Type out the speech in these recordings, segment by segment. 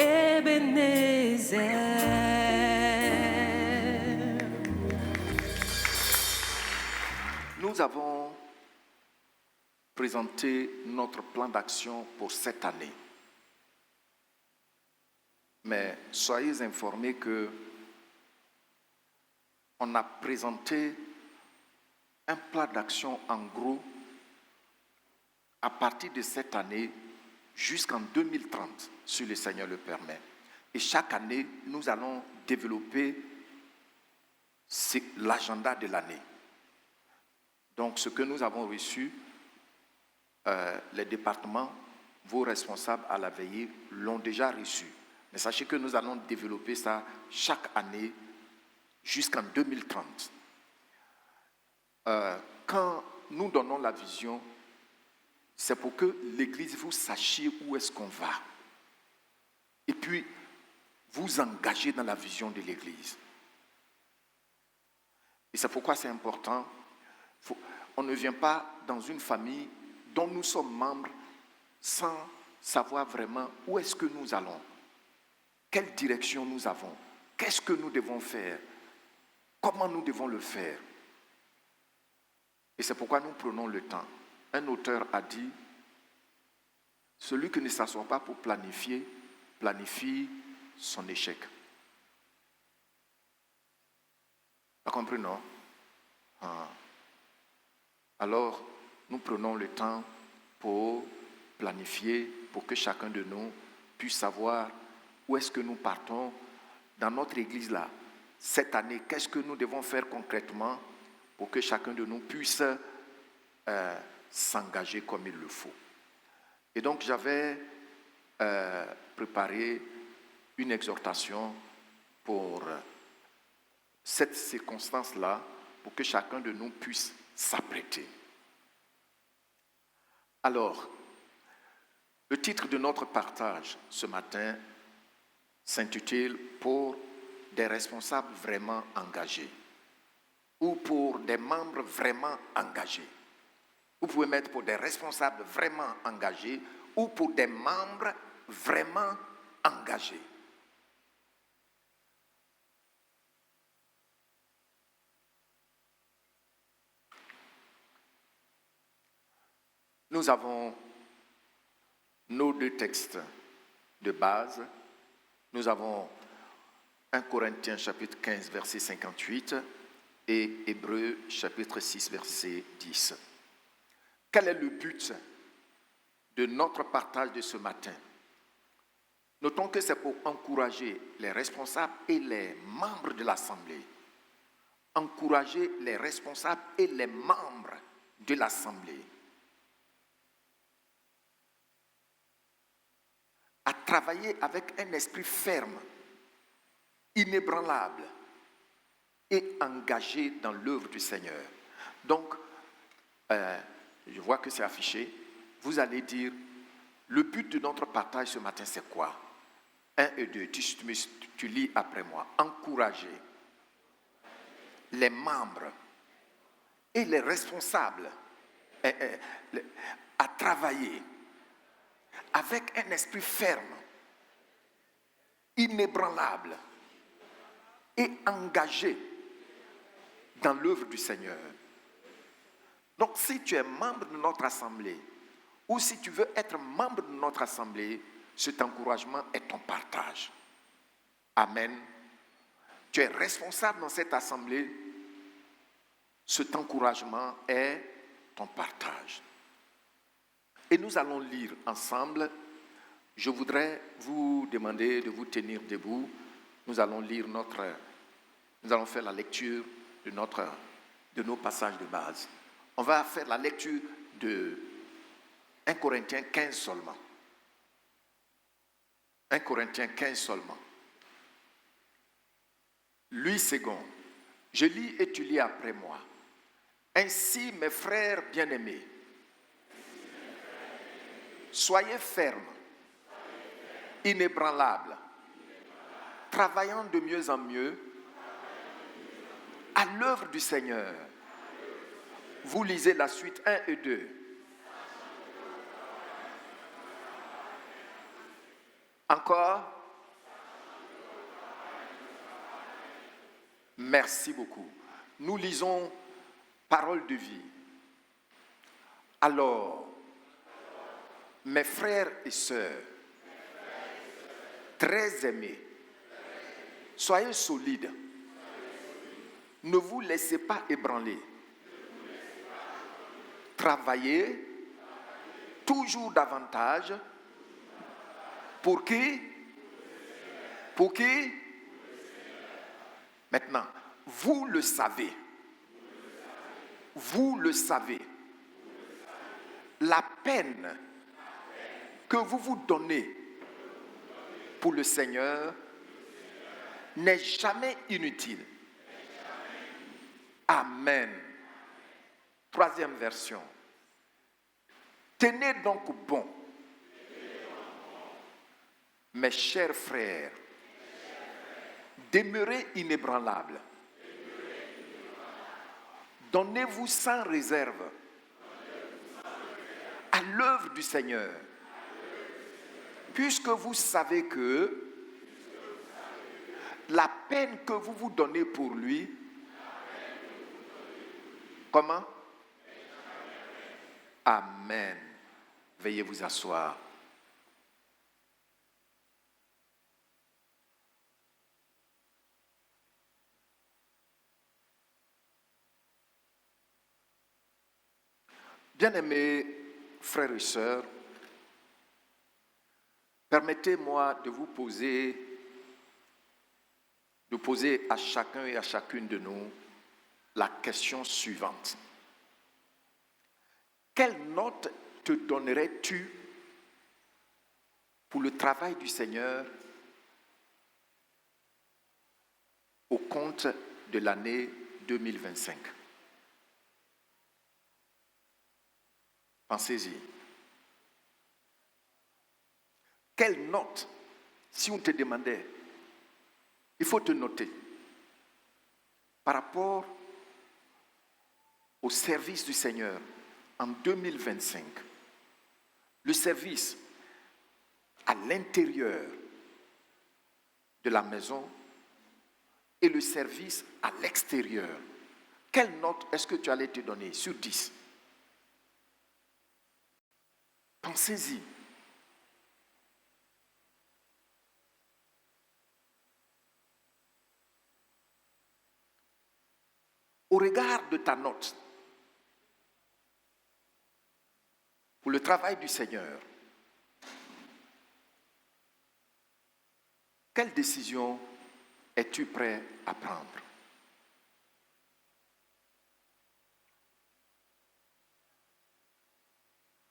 Ebenezer. Nous avons présenté notre plan d'action pour cette année. Mais soyez informés que on a présenté un plan d'action en gros à partir de cette année jusqu'en 2030, si le Seigneur le permet. Et chaque année, nous allons développer l'agenda de l'année. Donc, ce que nous avons reçu, les départements, vos responsables à la veillée l'ont déjà reçu. Mais sachez que nous allons développer ça chaque année jusqu'en 2030. Quand nous donnons la vision, c'est pour que l'Église, vous sachiez où est-ce qu'on va. Et puis, vous engagez dans la vision de l'Église. Et c'est pourquoi c'est important. On ne vient pas dans une famille dont nous sommes membres sans savoir vraiment où est-ce que nous allons, quelle direction nous avons, qu'est-ce que nous devons faire, comment nous devons le faire. Et c'est pourquoi nous prenons le temps. Un auteur a dit, celui qui ne s'assoit pas pour planifier, planifie son échec. Vous comprenez, non? Alors, nous prenons le temps pour planifier, pour que chacun de nous puisse savoir où est-ce que nous partons dans notre église là. Cette année, qu'est-ce que nous devons faire concrètement pour que chacun de nous puisse s'engager comme il le faut. Et donc, j'avais préparé une exhortation pour cette circonstance-là, pour que chacun de nous puisse s'apprêter. Alors, le titre de notre partage ce matin s'intitule « Pour des responsables vraiment engagés » ou « Pour des membres vraiment engagés ». Vous pouvez mettre « Pour des responsables vraiment engagés » ou « Pour des membres vraiment engagés ». Nous avons nos deux textes de base. Nous avons 1 Corinthiens chapitre 15, verset 58 et Hébreux chapitre 6, verset 10. Quel est le but de notre partage de ce matin? Notons que c'est pour encourager les responsables et les membres de l'Assemblée. Encourager les responsables et les membres de l'Assemblée à travailler avec un esprit ferme, inébranlable et engagé dans l'œuvre du Seigneur. Donc, je vois que c'est affiché. Vous allez dire, le but de notre partage ce matin, c'est quoi? 1 et 2, tu lis après moi. Encourager les membres et les responsables à travailler avec un esprit ferme, inébranlable et engagé dans l'œuvre du Seigneur. Donc, si tu es membre de notre assemblée, ou si tu veux être membre de notre assemblée, cet encouragement est ton partage. Amen. Tu es responsable dans cette assemblée, cet encouragement est ton partage. Et nous allons lire ensemble. Je voudrais vous demander de vous tenir debout. Nous allons faire la lecture de nos passages de base. On va faire la lecture de 1 Corinthiens 15 seulement. 1 Corinthiens 15 seulement. Louis II, je lis et tu lis après moi. Ainsi, mes frères bien-aimés, soyez fermes, inébranlables, travaillant de mieux en mieux à l'œuvre du Seigneur. Vous lisez la suite 1 et 2. Encore. Merci beaucoup. Nous lisons Parole de vie. Alors, mes frères et sœurs, très aimés, soyez solides. Ne vous laissez pas ébranler. Travaillez toujours davantage. Pour qui? Pour qui? Maintenant, vous le savez. Vous le savez. La peine que vous vous donnez pour le Seigneur n'est jamais inutile. Amen. Troisième version. Tenez donc bon, mes chers frères, demeurez inébranlables. Donnez-vous sans réserve à l'œuvre du Seigneur, puisque vous savez que la peine que vous vous donnez pour lui, comment? Amen. Veuillez vous asseoir. Bien-aimés frères et sœurs, permettez-moi de poser à chacun et à chacune de nous la question suivante. Quelle note te donnerais-tu pour le travail du Seigneur au compte de l'année 2025? Pensez-y. Quelle note, si on te demandait, il faut te noter par rapport au service du Seigneur en 2025, le service à l'intérieur de la maison et le service à l'extérieur. Quelle note est-ce que tu allais te donner sur 10? Pensez-y. Au regard de ta note pour le travail du Seigneur, quelle décision es-tu prêt à prendre?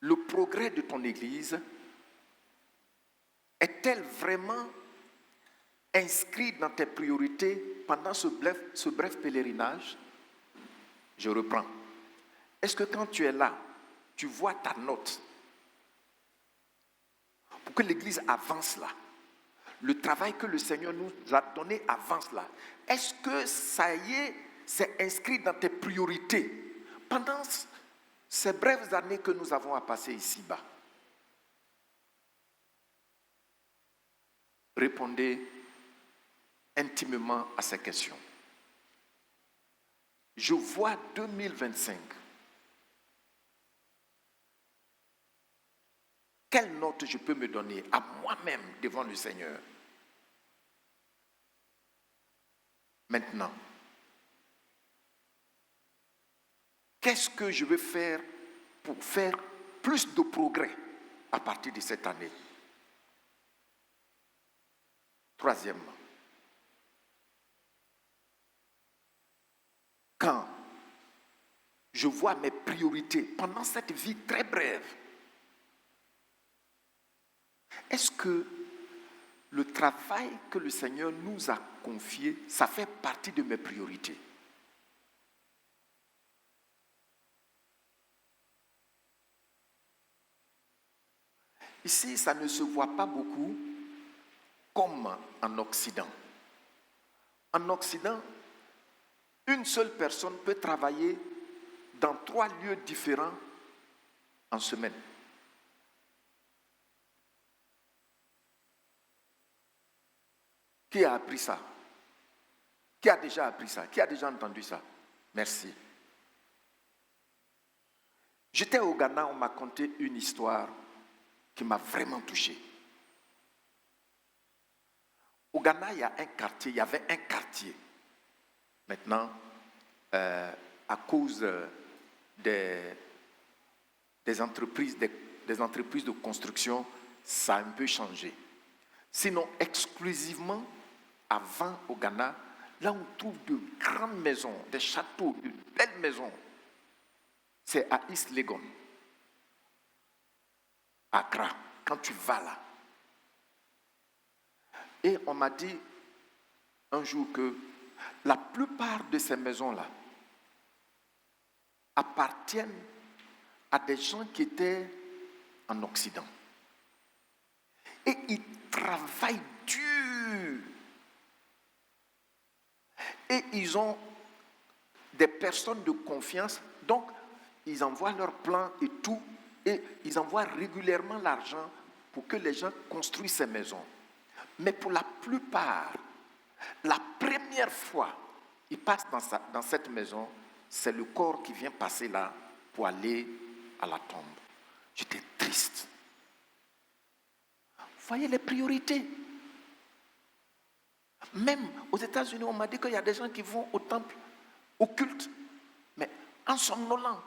Le progrès de ton Église est-elle vraiment inscrit dans tes priorités pendant ce bref pèlerinage? Je reprends. Est-ce que quand tu es là, tu vois ta note pour que l'Église avance là? Le travail que le Seigneur nous a donné avance là. Est-ce que ça y est, c'est inscrit dans tes priorités pendant ces brèves années que nous avons à passer ici-bas? Répondez intimement à ces questions. Je vois 2025. Quelle note je peux me donner à moi-même devant le Seigneur? Maintenant, qu'est-ce que je vais faire pour faire plus de progrès à partir de cette année? Troisièmement, quand je vois mes priorités pendant cette vie très brève, est-ce que le travail que le Seigneur nous a confié, ça fait partie de mes priorités? Ici, ça ne se voit pas beaucoup comme en Occident. En Occident, une seule personne peut travailler dans 3 lieux différents en semaine. Qui a appris ça? Qui a déjà appris ça? Qui a déjà entendu ça? Merci. J'étais au Ghana, on m'a conté une histoire qui m'a vraiment touché. Au Ghana, il y y avait un quartier. Maintenant, à cause des entreprises de construction, ça a un peu changé. Sinon, exclusivement, avant au Ghana, là on trouve de grandes maisons, des châteaux, de belles maisons. C'est à East Legon, à Accra, quand tu vas là. Et on m'a dit un jour que la plupart de ces maisons-là appartiennent à des gens qui étaient en Occident. Et ils travaillent dur. Et ils ont des personnes de confiance, donc ils envoient leurs plans et tout, et ils envoient régulièrement l'argent pour que les gens construisent ces maisons. Mais pour la plupart, la première fois ils passent dans cette maison, c'est le corps qui vient passer là pour aller à la tombe. J'étais triste. Vous voyez les priorités. Même aux États-Unis, on m'a dit qu'il y a des gens qui vont au temple, au culte, mais en somnolent,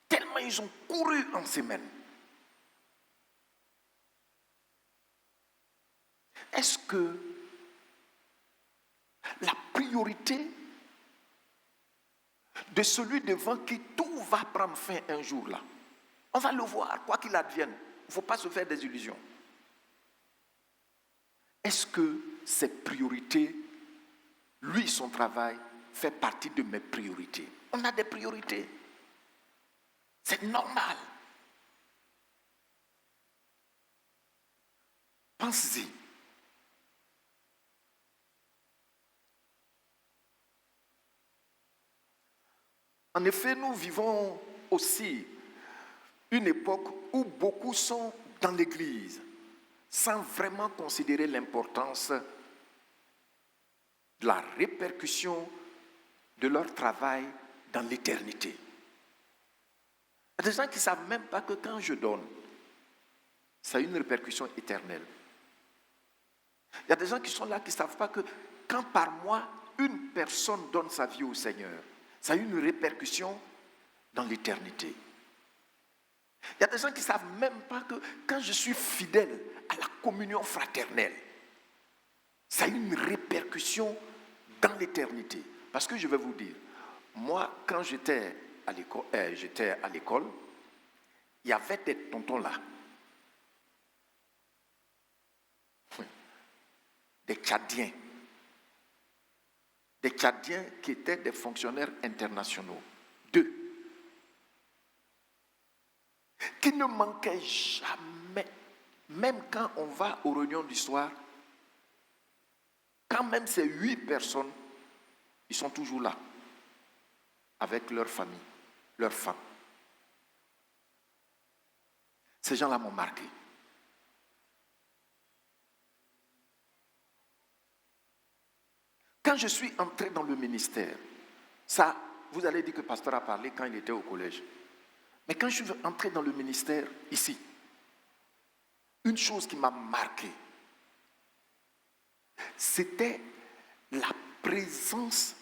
tellement ils ont couru en semaine. Est-ce que la priorité de celui devant qui tout va prendre fin un jour là, on va le voir, quoi qu'il advienne, il ne faut pas se faire des illusions. Est-ce que ces priorités, lui, son travail, fait partie de mes priorités? On a des priorités. C'est normal. Pensez-y. En effet, nous vivons aussi une époque où beaucoup sont dans l'Église sans vraiment considérer l'importance de la répercussion de leur travail dans l'éternité. Il y a des gens qui ne savent même pas que quand je donne, ça a une répercussion éternelle. Il y a des gens qui sont là qui ne savent pas que quand par mois, une personne donne sa vie au Seigneur, ça a une répercussion dans l'éternité. Il y a des gens qui ne savent même pas que quand je suis fidèle à la communion fraternelle, ça a une répercussion dans l'éternité. Parce que je vais vous dire, moi, quand j'étais à l'école, il y avait des tontons là. Des Tchadiens. Des Tchadiens qui étaient des fonctionnaires internationaux. 2. Qui ne manquaient jamais, même quand on va aux réunions du soir, quand même c'est 8 personnes, ils sont toujours là, avec leur famille, leurs femmes. Ces gens-là m'ont marqué. Quand je suis entré dans le ministère, ça, vous allez dire que le pasteur a parlé quand il était au collège. Mais quand je suis entré dans le ministère, ici, une chose qui m'a marqué, c'était la présence.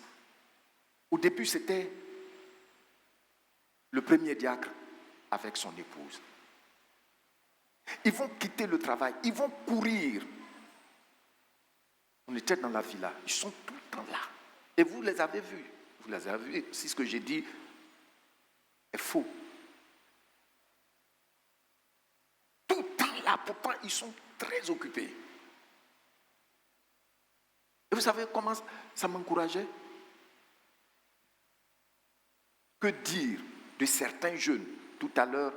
Au début, c'était le premier diacre avec son épouse. Ils vont quitter le travail, ils vont courir. On était dans la villa, ils sont tout le temps là. Et vous les avez vus. Vous les avez vus. Si ce que j'ai dit est faux. Tout le temps là, pourtant ils sont très occupés. Et vous savez comment ça m'encourageait? Que dire de certains jeunes tout à l'heure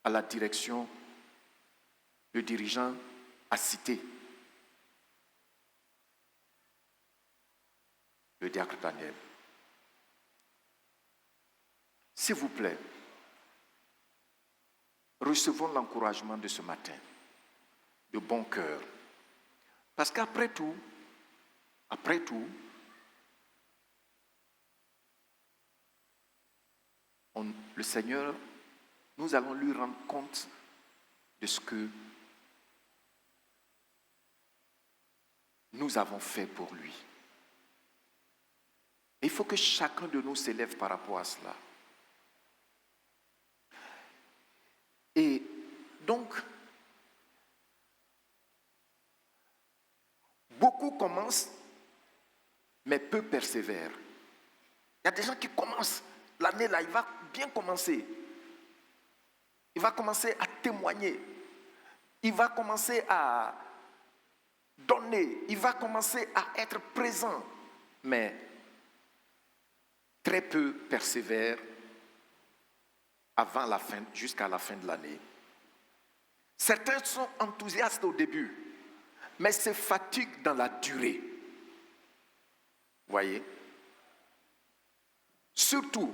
à la direction, le dirigeant a cité le diacre Daniel. S'il vous plaît, recevons l'encouragement de ce matin, de bon cœur. Parce qu'après tout, après tout, le Seigneur, nous allons lui rendre compte de ce que nous avons fait pour lui. Il faut que chacun de nous s'élève par rapport à cela. Et donc, beaucoup commencent, mais peu persévèrent. Il y a des gens qui commencent, l'année là, il va bien commencer. Il va commencer à témoigner. Il va commencer à donner. Il va commencer à être présent. Mais très peu persévèrent avant la fin, jusqu'à la fin de l'année. Certains sont enthousiastes au début, mais se fatiguent dans la durée. Voyez? Surtout,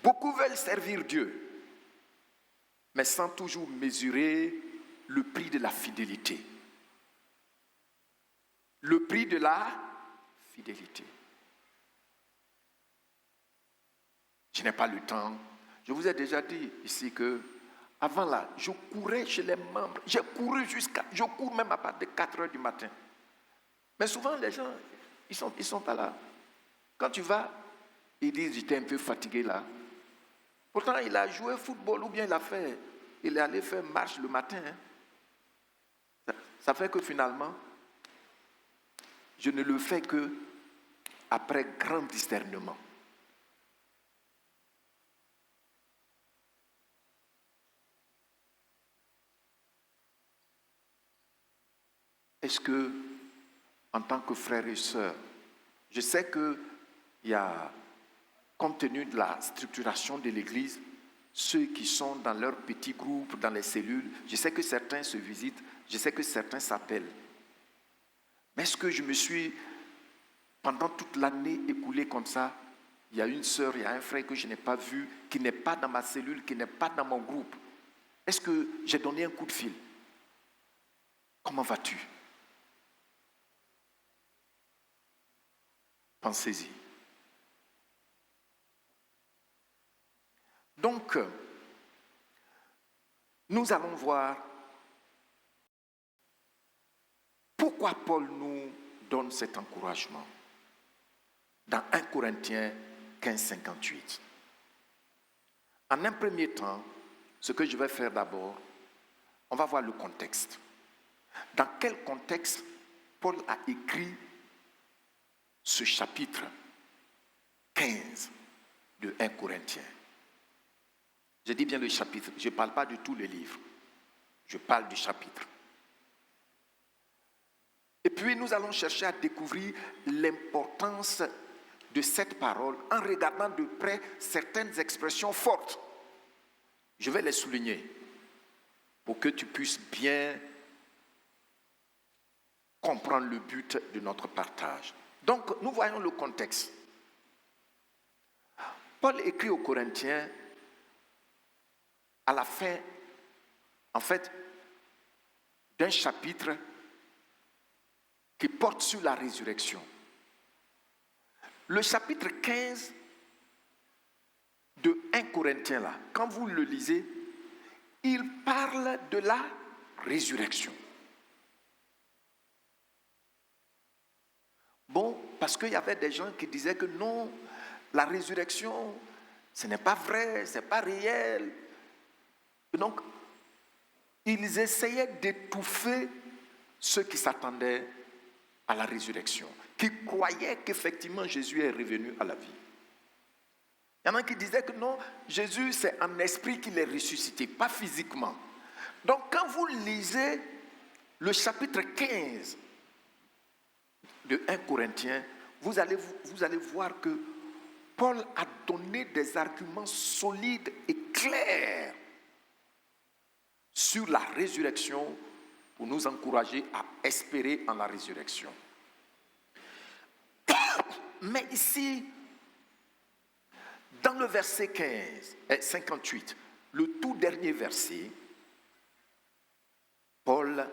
beaucoup veulent servir Dieu, mais sans toujours mesurer le prix de la fidélité. Le prix de la fidélité. Je n'ai pas le temps. Je vous ai déjà dit ici que avant là, je courais chez les membres. Je cours même à partir de 4 heures du matin. Mais souvent, les gens, ils sont pas là. Quand tu vas, ils disent, j'étais un peu fatigué là. Pourtant, il a joué au football ou bien il est allé faire marche le matin. Ça fait que finalement, je ne le fais que après grand discernement. Est-ce que, en tant que frère et sœur, je sais qu'il y a, compte tenu de la structuration de l'Église, ceux qui sont dans leurs petits groupes, dans les cellules, je sais que certains se visitent, je sais que certains s'appellent. Mais est-ce que je me suis, pendant toute l'année écoulée comme ça, il y a une sœur, il y a un frère que je n'ai pas vu, qui n'est pas dans ma cellule, qui n'est pas dans mon groupe. Est-ce que j'ai donné un coup de fil? Comment vas-tu? Pensez-y. Donc, nous allons voir pourquoi Paul nous donne cet encouragement dans 1 Corinthiens 15, 58. En un premier temps, ce que je vais faire d'abord, on va voir le contexte. Dans quel contexte Paul a écrit ce chapitre 15 de 1 Corinthiens. Je dis bien le chapitre, je ne parle pas de tous les livres, je parle du chapitre. Et puis nous allons chercher à découvrir l'importance de cette parole en regardant de près certaines expressions fortes. Je vais les souligner pour que tu puisses bien comprendre le but de notre partage. Donc, nous voyons le contexte. Paul écrit aux Corinthiens à la fin, en fait, d'un chapitre qui porte sur la résurrection. Le chapitre 15 de 1 Corinthiens, là, quand vous le lisez, il parle de la résurrection. Bon, parce qu'il y avait des gens qui disaient que non, la résurrection, ce n'est pas vrai, ce n'est pas réel. Et donc, ils essayaient d'étouffer ceux qui s'attendaient à la résurrection, qui croyaient qu'effectivement Jésus est revenu à la vie. Il y en a qui disaient que non, Jésus c'est en esprit qu'il est ressuscité, pas physiquement. Donc quand vous lisez le chapitre 15 de 1 Corinthiens, vous allez voir que Paul a donné des arguments solides et clairs sur la résurrection pour nous encourager à espérer en la résurrection. Mais ici, dans le verset 58, le tout dernier verset, Paul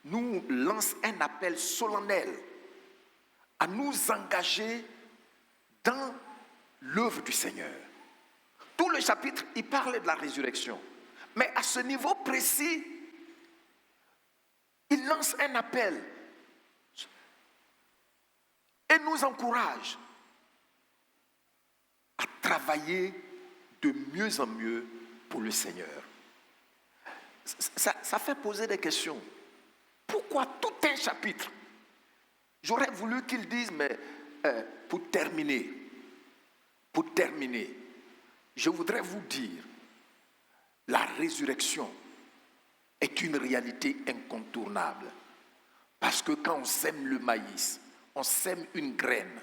nous lance un appel solennel à nous engager dans l'œuvre du Seigneur. Tout le chapitre, il parle de la résurrection. Mais à ce niveau précis, il lance un appel et nous encourage à travailler de mieux en mieux pour le Seigneur. Ça fait poser des questions. Pourquoi tout un chapitre? J'aurais voulu qu'il dise, mais pour terminer, je voudrais vous dire, la résurrection est une réalité incontournable. Parce que quand on sème le maïs, on sème une graine.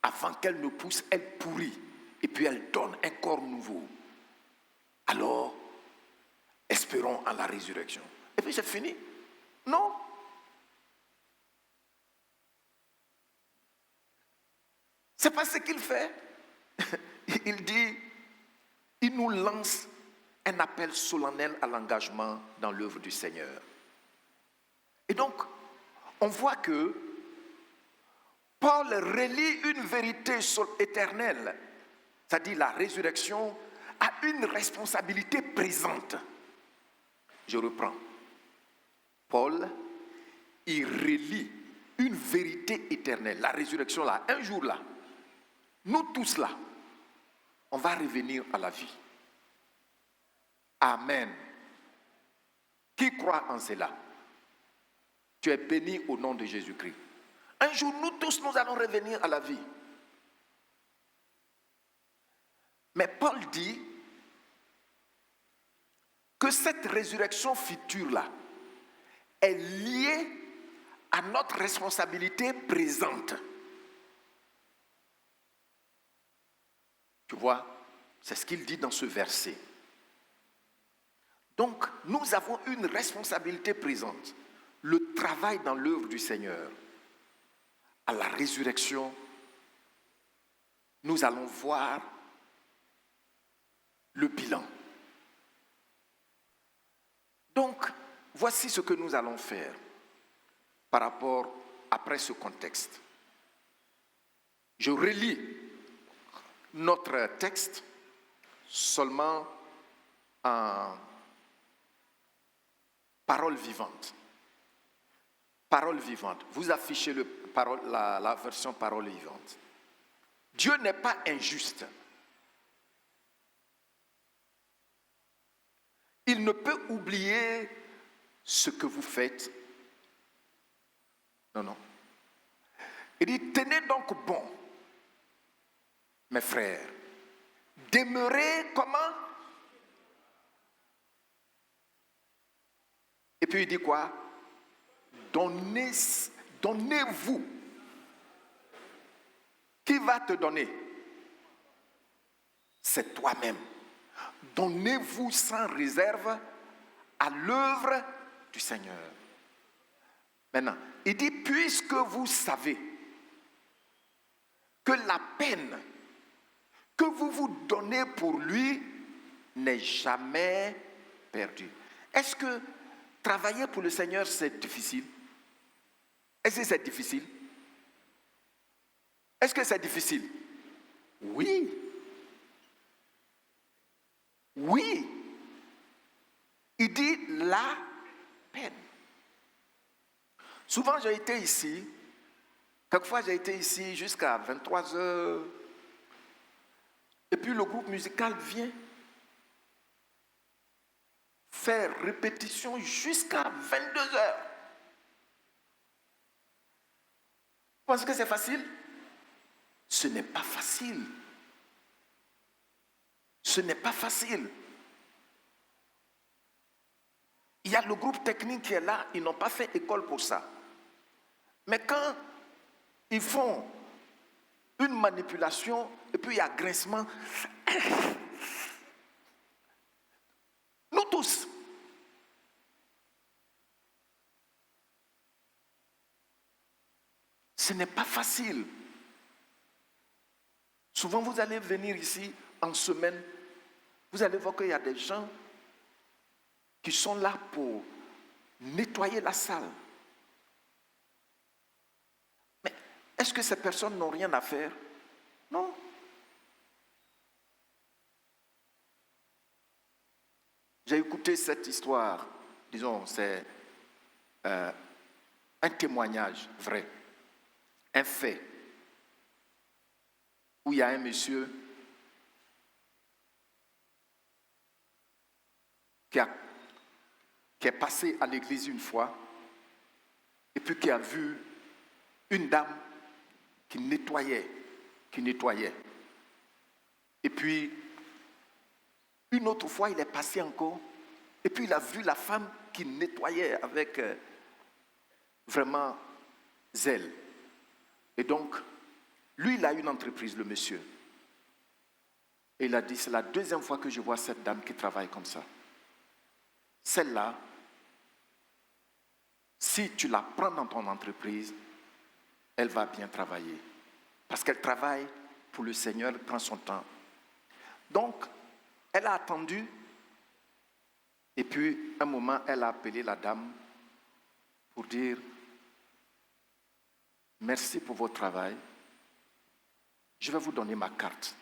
Avant qu'elle ne pousse, elle pourrit. Et puis elle donne un corps nouveau. Alors, espérons en la résurrection. Et puis c'est fini. Non. C'est pas ce qu'il fait. Il dit, il nous lance un appel solennel à l'engagement dans l'œuvre du Seigneur. Et donc, on voit que Paul relie une vérité éternelle, c'est-à-dire la résurrection, à une responsabilité présente. Je reprends. Paul, il relie une vérité éternelle, la résurrection là, un jour là, nous tous là, on va revenir à la vie. Amen. Qui croit en cela? Tu es béni au nom de Jésus-Christ. Un jour, nous tous, nous allons revenir à la vie. Mais Paul dit que cette résurrection future-là est liée à notre responsabilité présente. Tu vois, c'est ce qu'il dit dans ce verset. Donc, nous avons une responsabilité présente. Le travail dans l'œuvre du Seigneur. À la résurrection, nous allons voir le bilan. Donc, voici ce que nous allons faire par rapport après ce contexte. Je relis notre texte seulement en parole vivante. Parole vivante. Vous affichez la version parole vivante. Dieu n'est pas injuste. Il ne peut oublier ce que vous faites. Non. Il dit, tenez donc bon, mes frères. Demeurez comment? Et puis il dit quoi? Donnez-vous. Qui va te donner? C'est toi-même. Donnez-vous sans réserve à l'œuvre du Seigneur. Maintenant, il dit, puisque vous savez que la peine que vous vous donnez pour lui n'est jamais perdue. Est-ce que travailler pour le Seigneur, c'est difficile? Est-ce que c'est difficile? Est-ce que c'est difficile? Oui. Oui. Il dit la peine. Souvent, j'ai été ici. Quelquefois, j'ai été ici jusqu'à 23h. Et puis, le groupe musical vient faire répétition jusqu'à 22h. Vous pensez que c'est facile? Ce n'est pas facile. Ce n'est pas facile. Il y a le groupe technique qui est là, ils n'ont pas fait école pour ça. Mais quand ils font une manipulation, et puis il y a grincement, nous tous, ce n'est pas facile. Souvent, vous allez venir ici en semaine, vous allez voir qu'il y a des gens qui sont là pour nettoyer la salle. Mais Est-ce que ces personnes n'ont rien à faire? Non. J'ai écouté cette histoire, disons, c'est un témoignage vrai, un fait, où il y a un monsieur qui est passé à l'église une fois et puis qui a vu une dame qui nettoyait. Et puis, une autre fois, il est passé encore et puis il a vu la femme qui nettoyait avec vraiment zèle. Et donc, lui, il a une entreprise, le monsieur. Et il a dit, c'est la deuxième fois que je vois cette dame qui travaille comme ça. Celle-là, si tu la prends dans ton entreprise, elle va bien travailler. Parce qu'elle travaille pour le Seigneur, elle prend son temps. Donc, elle a attendu. Et puis, un moment, elle a appelé la dame pour dire, merci pour votre travail. Je vais vous donner ma carte.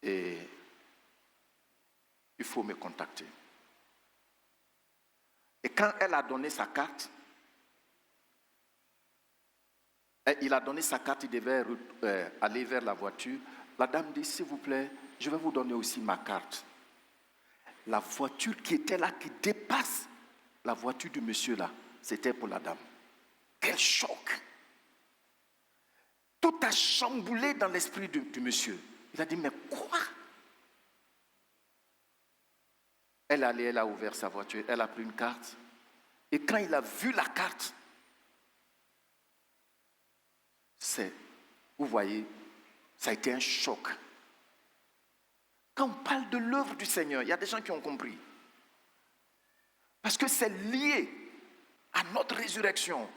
Et il faut me contacter. Et quand elle a donné sa carte, il a donné sa carte, il devait aller vers la voiture. La dame dit, s'il vous plaît, je vais vous donner aussi ma carte. La voiture qui était là, qui dépasse la voiture du monsieur là, c'était pour la dame. Quel choc! Tout a chamboulé dans l'esprit du monsieur. Il a dit, mais quoi? Elle est allée, elle a ouvert sa voiture, elle a pris une carte. Et quand il a vu la carte, vous voyez, ça a été un choc. Quand on parle de l'œuvre du Seigneur, il y a des gens qui ont compris. Parce que c'est lié à notre résurrection.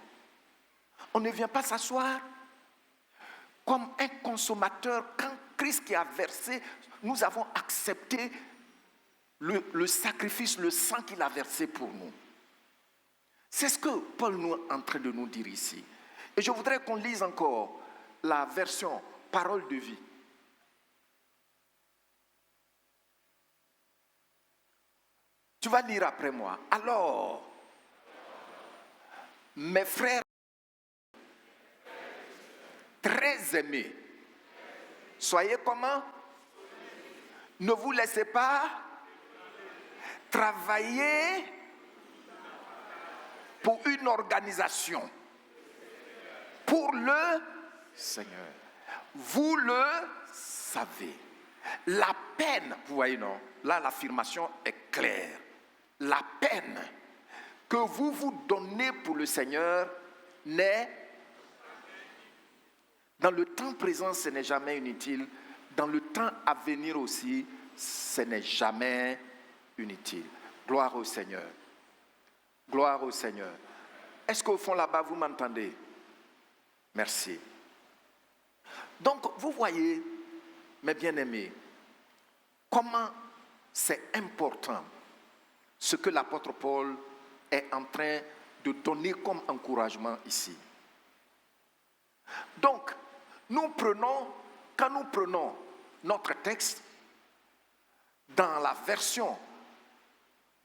On ne vient pas s'asseoir comme un consommateur. Quand Christ qui a versé, nous avons accepté le sacrifice, le sang qu'il a versé pour nous. C'est ce que Paul est en train de nous dire ici. Et je voudrais qu'on lise encore la version Parole de vie. Tu vas lire après moi. Alors, mes frères très aimés, soyez comment? Ne vous laissez pas travailler pour une organisation, pour le Seigneur. Vous le savez. La peine, vous voyez non? Là l'affirmation est claire. La peine que vous vous donnez pour le Seigneur n'est, dans le temps présent, ce n'est jamais inutile. Dans le temps à venir aussi, ce n'est jamais inutile. Gloire au Seigneur. Gloire au Seigneur. Est-ce qu'au fond là-bas, vous m'entendez? Merci. Donc, vous voyez, mes bien-aimés, comment c'est important ce que l'apôtre Paul est en train de donner comme encouragement ici. Donc, quand nous prenons notre texte, dans la version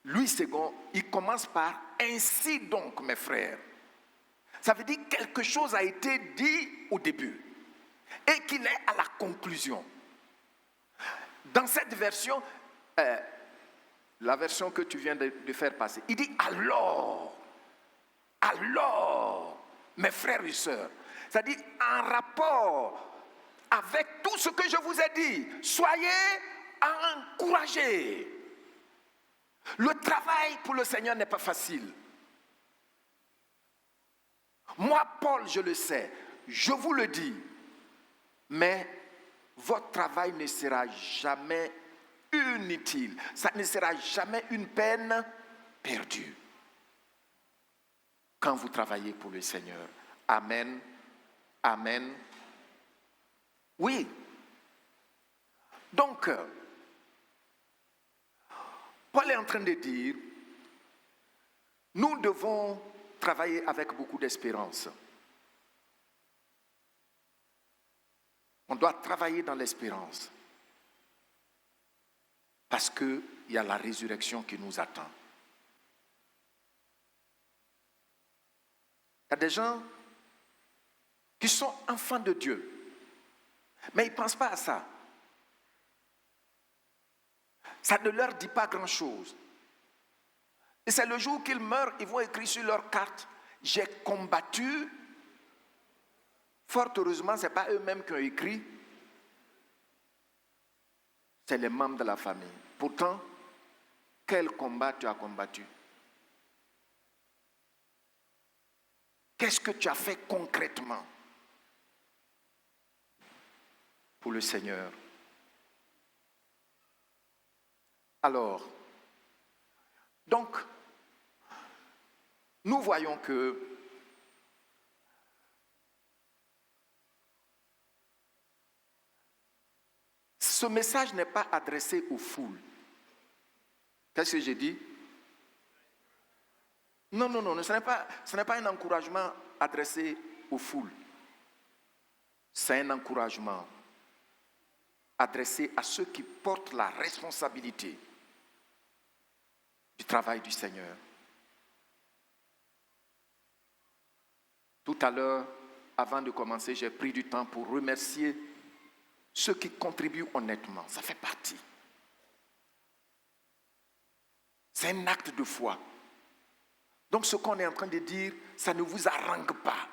Louis II, il commence par « Ainsi donc, mes frères ». Ça veut dire que quelque chose a été dit au début et qu'il est à la conclusion. Dans cette version, la version que tu viens de faire passer, il dit « Alors, mes frères et sœurs », c'est-à-dire en rapport avec tout ce que je vous ai dit, soyez encouragés. Le travail pour le Seigneur n'est pas facile. Moi, Paul, je le sais, je vous le dis, mais votre travail ne sera jamais inutile. Ça ne sera jamais une peine perdue quand vous travaillez pour le Seigneur. Amen. Amen. Oui. Donc, Paul est en train de dire, nous devons travailler avec beaucoup d'espérance. On doit travailler dans l'espérance. Parce qu'il y a la résurrection qui nous attend. Il y a des gens qui sont enfants de Dieu, mais ils ne pensent pas à ça. Ça ne leur dit pas grand-chose. Et c'est le jour qu'ils meurent, ils vont écrire sur leur carte, j'ai combattu. Fort heureusement, ce n'est pas eux-mêmes qui ont écrit, c'est les membres de la famille. Pourtant, quel combat tu as combattu? Qu'est-ce que tu as fait concrètement pour le Seigneur? Alors, donc, nous voyons que ce message n'est pas adressé aux foules. Qu'est-ce que j'ai dit? Non, ce n'est pas un encouragement adressé aux foules. C'est un encouragement adressé à ceux qui portent la responsabilité du travail du Seigneur. Tout à l'heure, avant de commencer, j'ai pris du temps pour remercier ceux qui contribuent honnêtement. Ça fait partie. C'est un acte de foi. Donc ce qu'on est en train de dire, ça ne vous harangue pas.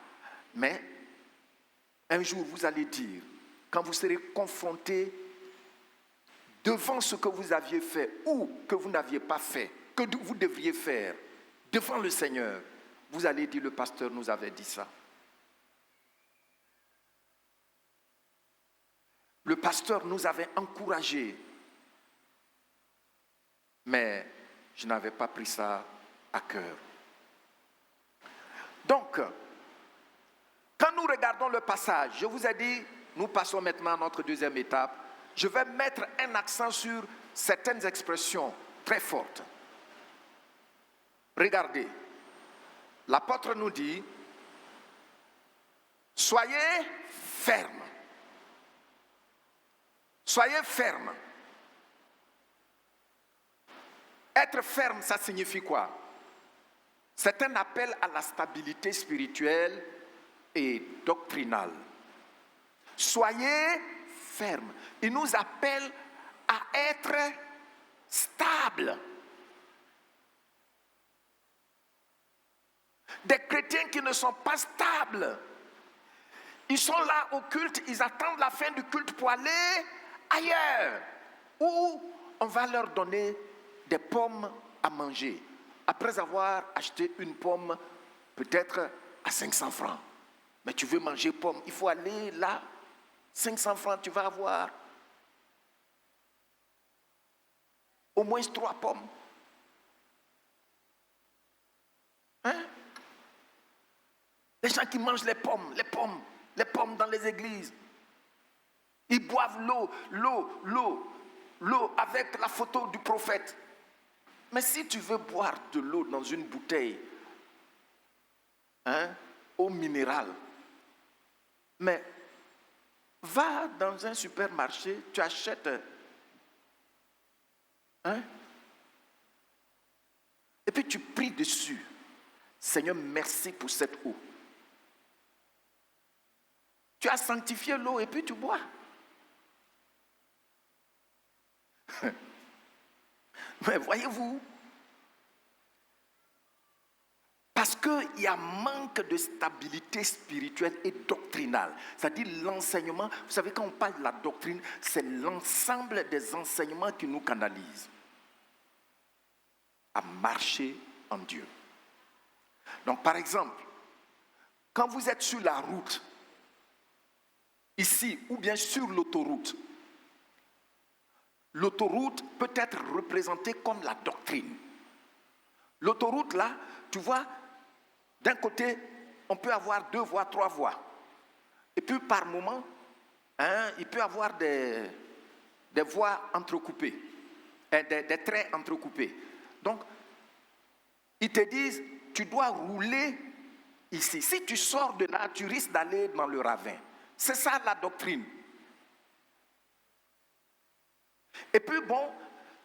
Mais un jour, vous allez dire, quand vous serez confronté devant ce que vous aviez fait ou que vous n'aviez pas fait, que vous devriez faire devant le Seigneur, vous allez dire, le pasteur nous avait dit ça. Le pasteur nous avait encouragés, mais je n'avais pas pris ça à cœur. Donc, quand nous regardons le passage, je vous ai dit, nous passons maintenant à notre deuxième étape. Je vais mettre un accent sur certaines expressions très fortes. Regardez, l'apôtre nous dit, soyez fermes. Soyez fermes. Être ferme, ça signifie quoi? C'est un appel à la stabilité spirituelle et doctrinale. Soyez fermes. Il nous appelle à être stables. Des chrétiens qui ne sont pas stables. Ils sont là au culte, ils attendent la fin du culte pour aller ailleurs, où on va leur donner des pommes à manger, après avoir acheté une pomme peut-être à 500 francs. Mais tu veux manger pomme, il faut aller là, 500 francs, tu vas avoir au moins 3 pommes. Hein? Les gens qui mangent les pommes dans les églises. Ils boivent l'eau avec la photo du prophète. Mais si tu veux boire de l'eau dans une bouteille, eau minérale, mais va dans un supermarché, tu achètes, et puis tu pries dessus. Seigneur, merci pour cette eau. Tu as sanctifié l'eau et puis tu bois. Mais voyez-vous, parce qu'il y a manque de stabilité spirituelle et doctrinale, c'est-à-dire l'enseignement, vous savez quand on parle de la doctrine, c'est l'ensemble des enseignements qui nous canalisent à marcher en Dieu. Donc par exemple, quand vous êtes sur la route, ici ou bien sur l'autoroute, l'autoroute peut être représentée comme la doctrine. L'autoroute là, tu vois, d'un côté, on peut avoir 2 voies, 3 voies. Et puis par moment, il peut y avoir des voies entrecoupées, des traits entrecoupés. Donc, ils te disent, tu dois rouler ici. Si tu sors de là, tu risques d'aller dans le ravin. C'est ça la doctrine. Et puis bon,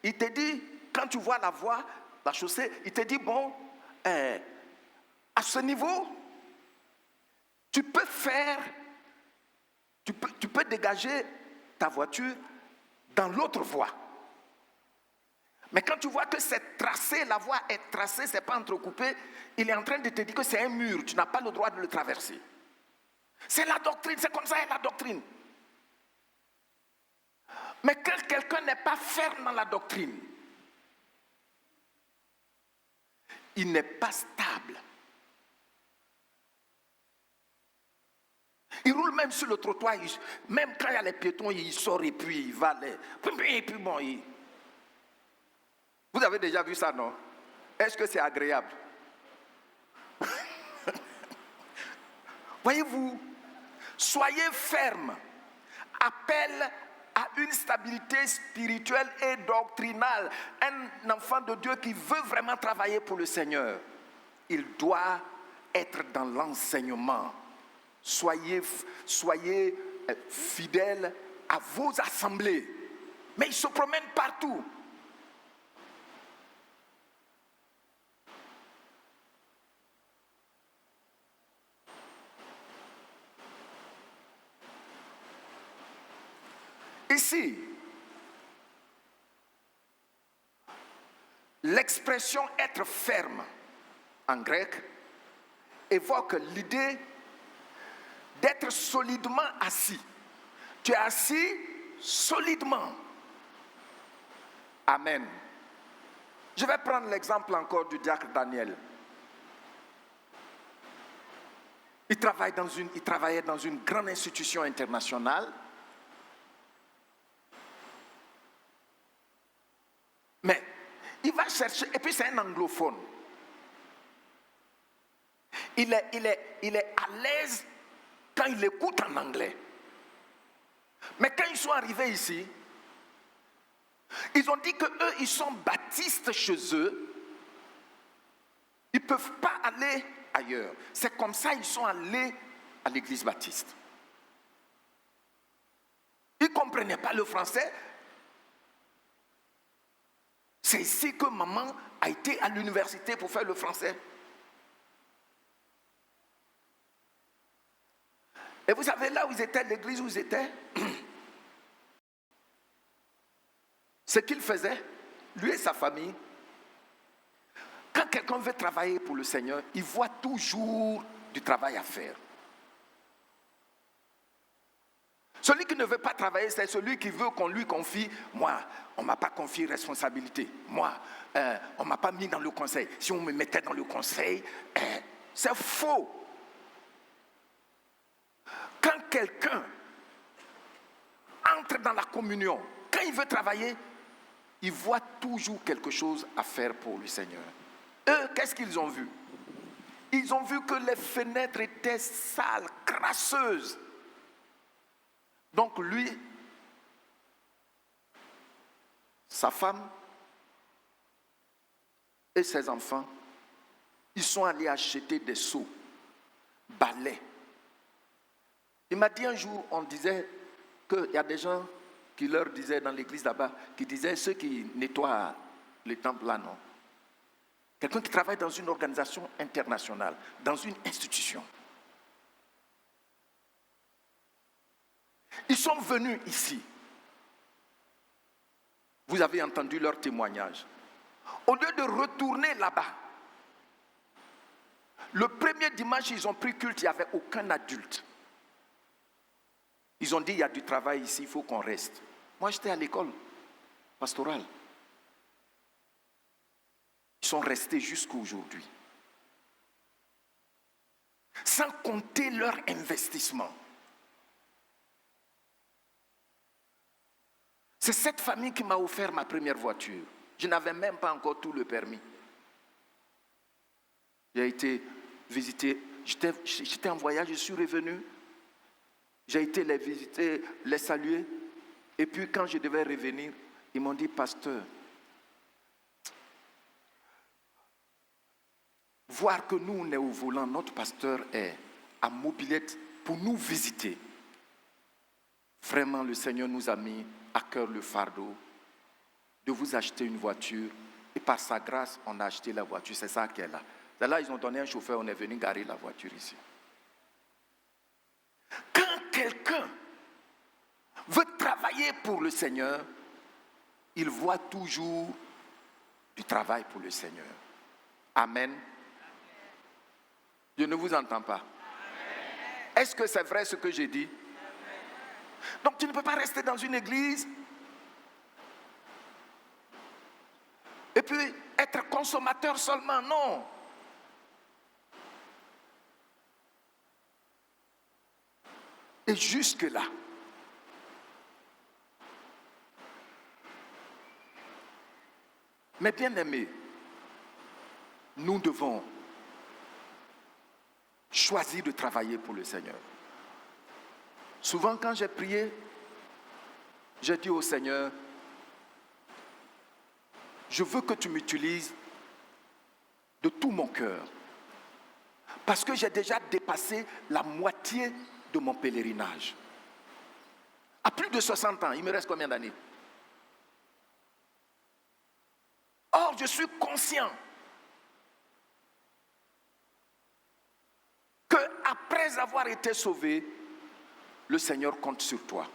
il te dit, quand tu vois la voie, la chaussée, il te dit, bon, à ce niveau, tu peux dégager ta voiture dans l'autre voie. Mais quand tu vois que c'est tracé, la voie est tracée, c'est pas entrecoupé, il est en train de te dire que c'est un mur, tu n'as pas le droit de le traverser. C'est la doctrine, c'est comme ça la doctrine. Mais quand quelqu'un n'est pas ferme dans la doctrine, il n'est pas stable. Il roule même sur le trottoir, même quand il y a les piétons, il sort et puis il va. Et puis bon, Vous avez déjà vu ça, non? Est-ce que c'est agréable? Voyez-vous, soyez ferme. Appel à une stabilité spirituelle et doctrinale. Un enfant de Dieu qui veut vraiment travailler pour le Seigneur, il doit être dans l'enseignement. Soyez fidèles à vos assemblées. Mais ils se promènent partout. Ici, l'expression être ferme en grec évoque l'idée d'être solidement assis. Tu es assis solidement. Amen. Je vais prendre l'exemple encore du diacre Daniel. Il travaillait dans une grande institution internationale. Mais il va chercher, et puis c'est un anglophone. Il est à l'aise quand il écoute en anglais. Mais quand ils sont arrivés ici, ils ont dit qu'eux, ils sont baptistes chez eux. Ils ne peuvent pas aller ailleurs. C'est comme ça qu'ils sont allés à l'église baptiste. Ils ne comprenaient pas le français. C'est ici que maman a été à l'université pour faire le français. Et vous savez là où ils étaient, l'église où ils étaient, ce qu'il faisait, lui et sa famille, quand quelqu'un veut travailler pour le Seigneur, il voit toujours du travail à faire. Celui qui ne veut pas travailler, c'est celui qui veut qu'on lui confie. Moi, on ne m'a pas confié responsabilité. Moi, on ne m'a pas mis dans le conseil. Si on me mettait dans le conseil, c'est faux. Quand quelqu'un entre dans la communion, quand il veut travailler, il voit toujours quelque chose à faire pour le Seigneur. Eux, qu'est-ce qu'ils ont vu? Ils ont vu que les fenêtres étaient sales, crasseuses. Donc lui, sa femme et ses enfants, ils sont allés acheter des seaux, balais. Il m'a dit un jour, on disait qu'il y a des gens qui leur disaient dans l'église là-bas, qui disaient ceux qui nettoient les temples là, non. Quelqu'un qui travaille dans une organisation internationale, dans une institution. Ils sont venus ici. Vous avez entendu leur témoignage. Au lieu de retourner là-bas, le premier dimanche, ils ont pris culte, il n'y avait aucun adulte. Ils ont dit, il y a du travail ici, il faut qu'on reste. Moi, j'étais à l'école pastorale. Ils sont restés jusqu'à aujourd'hui. Sans compter leur investissement. C'est cette famille qui m'a offert ma première voiture. Je n'avais même pas encore tout le permis. J'ai été visiter, j'étais en voyage, je suis revenu. J'ai été les visiter, les saluer. Et puis quand je devais revenir, ils m'ont dit, pasteur, voir que nous, on est au volant, notre pasteur est à Mobilette pour nous visiter. Vraiment, le Seigneur nous a mis à cœur le fardeau de vous acheter une voiture. Et par sa grâce, on a acheté la voiture. C'est ça qui est là. C'est là, ils ont donné un chauffeur, on est venu garer la voiture ici. Quand quelqu'un veut travailler pour le Seigneur, il voit toujours du travail pour le Seigneur. Amen. Je ne vous entends pas. Est-ce que c'est vrai ce que j'ai dit? Donc tu ne peux pas rester dans une église et puis être consommateur seulement, non. Et jusque-là, mes bien-aimés, nous devons choisir de travailler pour le Seigneur. Souvent, quand j'ai prié, j'ai dit au Seigneur, je veux que tu m'utilises de tout mon cœur. Parce que j'ai déjà dépassé la moitié de mon pèlerinage. À plus de 60 ans, il me reste combien d'années? Or, je suis conscient qu'après avoir été sauvé, le Seigneur compte sur toi.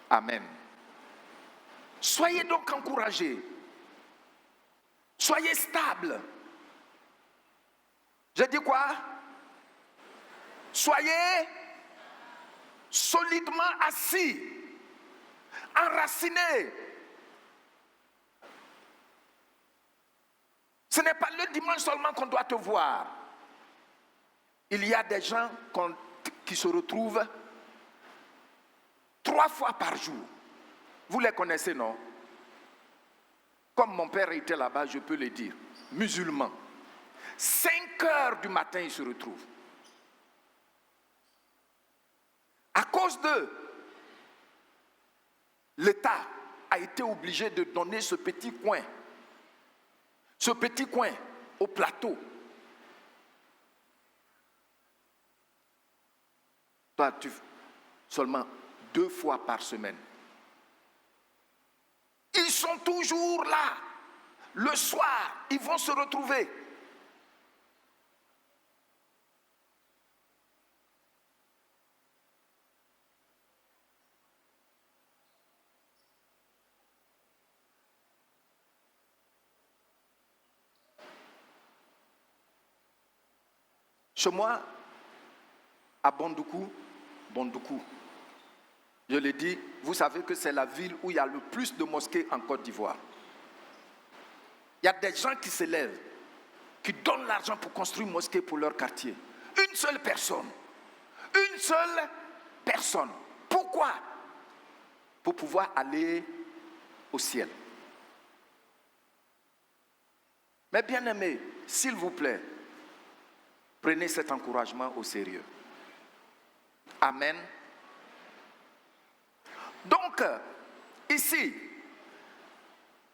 Amen. Soyez donc encouragés. Soyez stables. J'ai dit quoi? Soyez solidement assis, enracinés. Ce n'est pas le dimanche seulement qu'on doit te voir. Il y a des gens qui se retrouvent 3 fois par jour. Vous les connaissez, non? Comme mon père était là-bas, je peux le dire. Musulmans. 5 heures du matin, ils se retrouvent. À cause d'eux, l'État a été obligé de donner ce petit coin au plateau. Toi, seulement 2 fois par semaine. Ils sont toujours là. Le soir, ils vont se retrouver. Chez moi, à Bondoukou, je l'ai dit, vous savez que c'est la ville où il y a le plus de mosquées en Côte d'Ivoire. Il y a des gens qui se lèvent, qui donnent l'argent pour construire une mosquée pour leur quartier. Une seule personne. Une seule personne. Pourquoi? Pour pouvoir aller au ciel. Mais bien aimés, s'il vous plaît, prenez cet encouragement au sérieux. Amen. Donc, ici,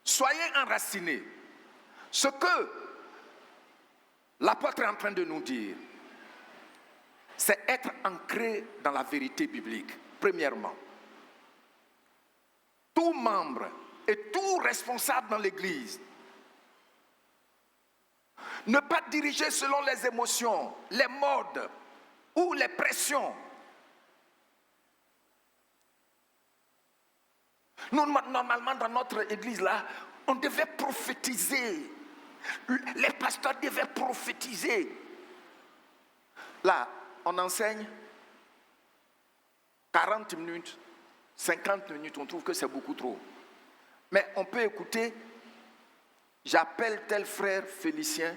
soyez enracinés. Ce que l'apôtre est en train de nous dire, c'est être ancré dans la vérité biblique, premièrement. Tout membre et tout responsable dans l'Église ne pas diriger selon les émotions, les modes ou les pressions. Nous, normalement, dans notre église, là, on devait prophétiser. Les pasteurs devaient prophétiser. Là, on enseigne 40 minutes, 50 minutes, on trouve que c'est beaucoup trop. Mais on peut écouter, j'appelle tel frère Félicien,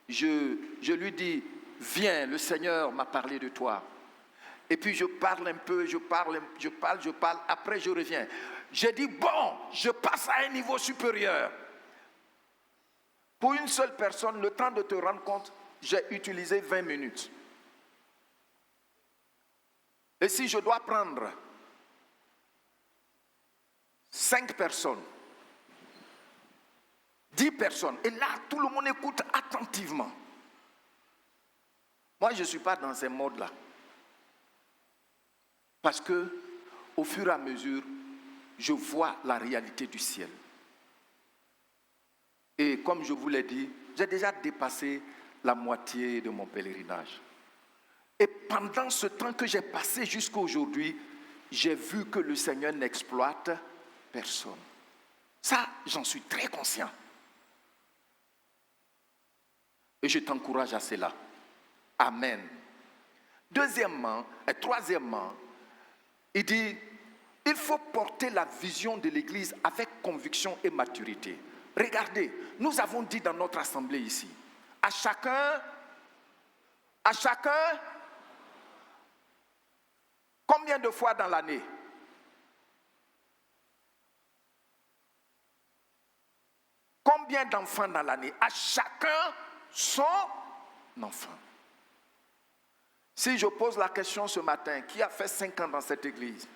je lui dis, viens, le Seigneur m'a parlé de toi. Et puis je parle un peu, je parle, après je reviens. Je dis, bon, je passe à un niveau supérieur. Pour une seule personne, le temps de te rendre compte, j'ai utilisé 20 minutes. Et si je dois prendre 5 personnes, 10 personnes. Et là, tout le monde écoute attentivement. Moi, je ne suis pas dans ces modes-là. Parce que, au fur et à mesure, je vois la réalité du ciel. Et comme je vous l'ai dit, j'ai déjà dépassé la moitié de mon pèlerinage. Et pendant ce temps que j'ai passé jusqu'à aujourd'hui, j'ai vu que le Seigneur n'exploite personne. Ça, j'en suis très conscient. Et je t'encourage à cela. Amen. Troisièmement, il dit, il faut porter la vision de l'Église avec conviction et maturité. Regardez, nous avons dit dans notre assemblée ici, à chacun, combien de fois dans l'année? Combien d'enfants dans l'année? À chacun son enfant. Si je pose la question ce matin, qui a fait 5 ans dans cette église?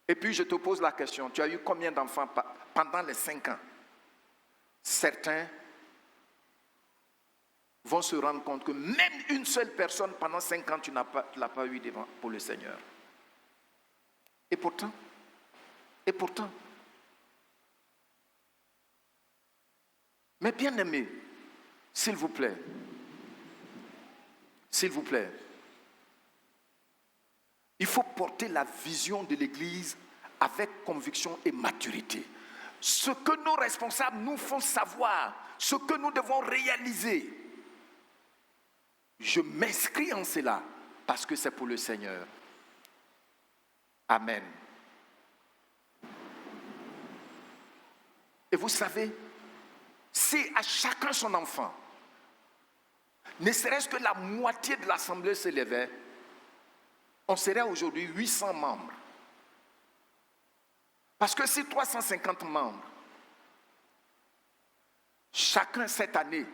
Et puis je te pose la question, tu as eu combien d'enfants pendant les 5 ans? Certains vont se rendre compte que même une seule personne pendant 5 ans, tu ne l'as pas eu devant pour le Seigneur. Et pourtant, mais bien aimé, s'il vous plaît, il faut porter la vision de l'Église avec conviction et maturité. Ce que nos responsables nous font savoir, ce que nous devons réaliser, je m'inscris en cela parce que c'est pour le Seigneur. Amen. Et vous savez, si à chacun son enfant, ne serait-ce que la moitié de l'assemblée s'élevait, on serait aujourd'hui 800 membres. Parce que si 350 membres, chacun cette année,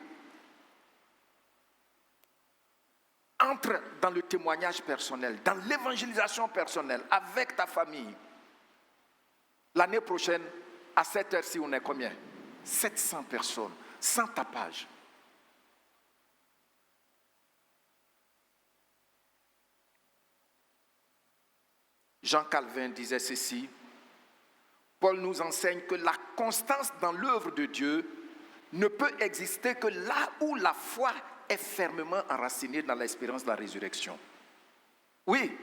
entre dans le témoignage personnel, dans l'évangélisation personnelle, avec ta famille, l'année prochaine, à cette heure-ci, on est combien? 700 personnes, sans tapage. Jean Calvin disait ceci, Paul nous enseigne que la constance dans l'œuvre de Dieu ne peut exister que là où la foi est fermement enracinée dans l'espérance de la résurrection. Oui,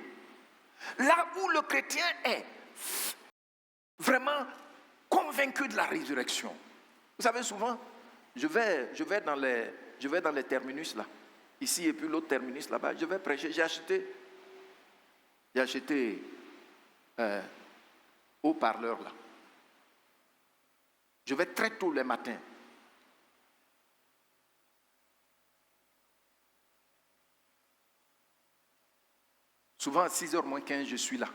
là où le chrétien est vraiment convaincu de la résurrection. Vous savez, souvent, je vais dans les terminus là, ici et puis l'autre terminus là-bas, je vais prêcher. J'ai acheté haut-parleur là. Je vais très tôt le matin. Souvent à 6h moins 15, je suis là.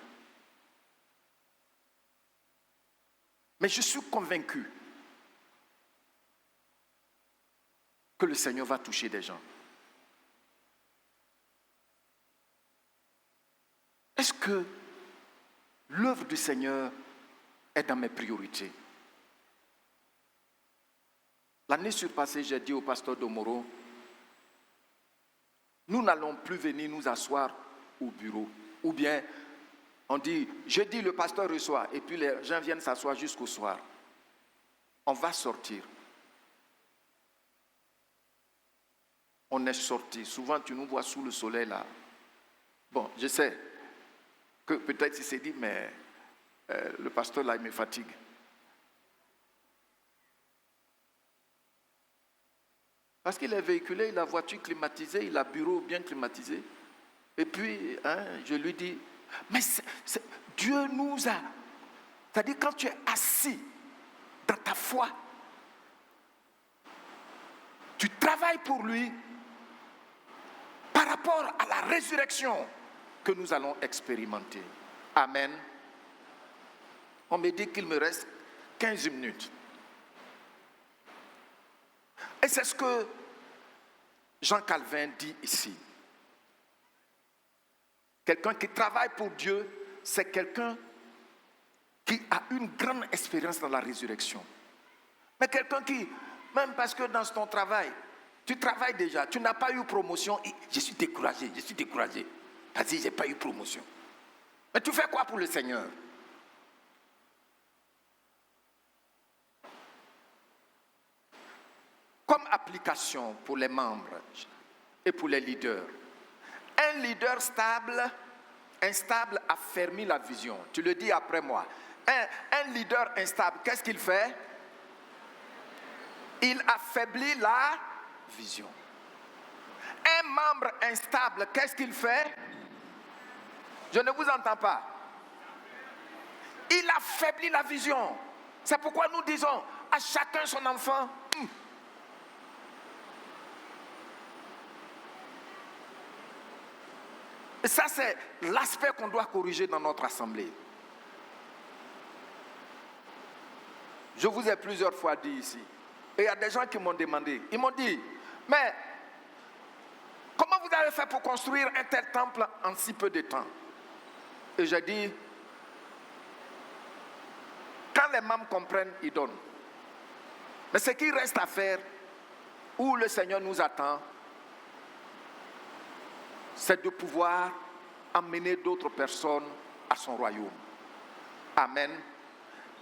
Mais je suis convaincu que le Seigneur va toucher des gens. Est-ce que l'œuvre du Seigneur est dans mes priorités? L'année surpassée, j'ai dit au pasteur Domoro, nous n'allons plus venir nous asseoir au bureau. Ou bien, on dit, jeudi, le pasteur reçoit, et puis les gens viennent s'asseoir jusqu'au soir. On va sortir. On est sorti. Souvent, tu nous vois sous le soleil là. Bon, je sais que peut-être il s'est dit, mais le pasteur là, il me fatigue. Parce qu'il est véhiculé, il a voiture climatisée, il a bureau bien climatisé. Et puis, je lui dis, mais Dieu nous a... C'est-à-dire, quand tu es assis dans ta foi, tu travailles pour lui par rapport à la résurrection que nous allons expérimenter. Amen. On me dit qu'il me reste 15 minutes. Et c'est ce que Jean Calvin dit ici. Quelqu'un qui travaille pour Dieu, c'est quelqu'un qui a une grande expérience dans la résurrection. Mais quelqu'un qui, même parce que dans ton travail, tu travailles déjà, tu n'as pas eu promotion, je suis découragé. Vas-y, je n'ai pas eu promotion. Mais tu fais quoi pour le Seigneur? Comme application pour les membres et pour les leaders. Un leader instable affermit la vision. Tu le dis après moi. Un leader instable, qu'est-ce qu'il fait? Il affaiblit la vision. Un membre instable, qu'est-ce qu'il fait? Je ne vous entends pas. Il affaiblit la vision. C'est pourquoi nous disons à chacun son enfant. Et ça, c'est l'aspect qu'on doit corriger dans notre assemblée. Je vous ai plusieurs fois dit ici. Et il y a des gens qui m'ont demandé. Ils m'ont dit, mais comment vous avez fait pour construire un tel temple en si peu de temps? Et j'ai dit, quand les membres comprennent, ils donnent. Mais ce qui reste à faire, où le Seigneur nous attend, c'est de pouvoir amener d'autres personnes à son royaume. Amen.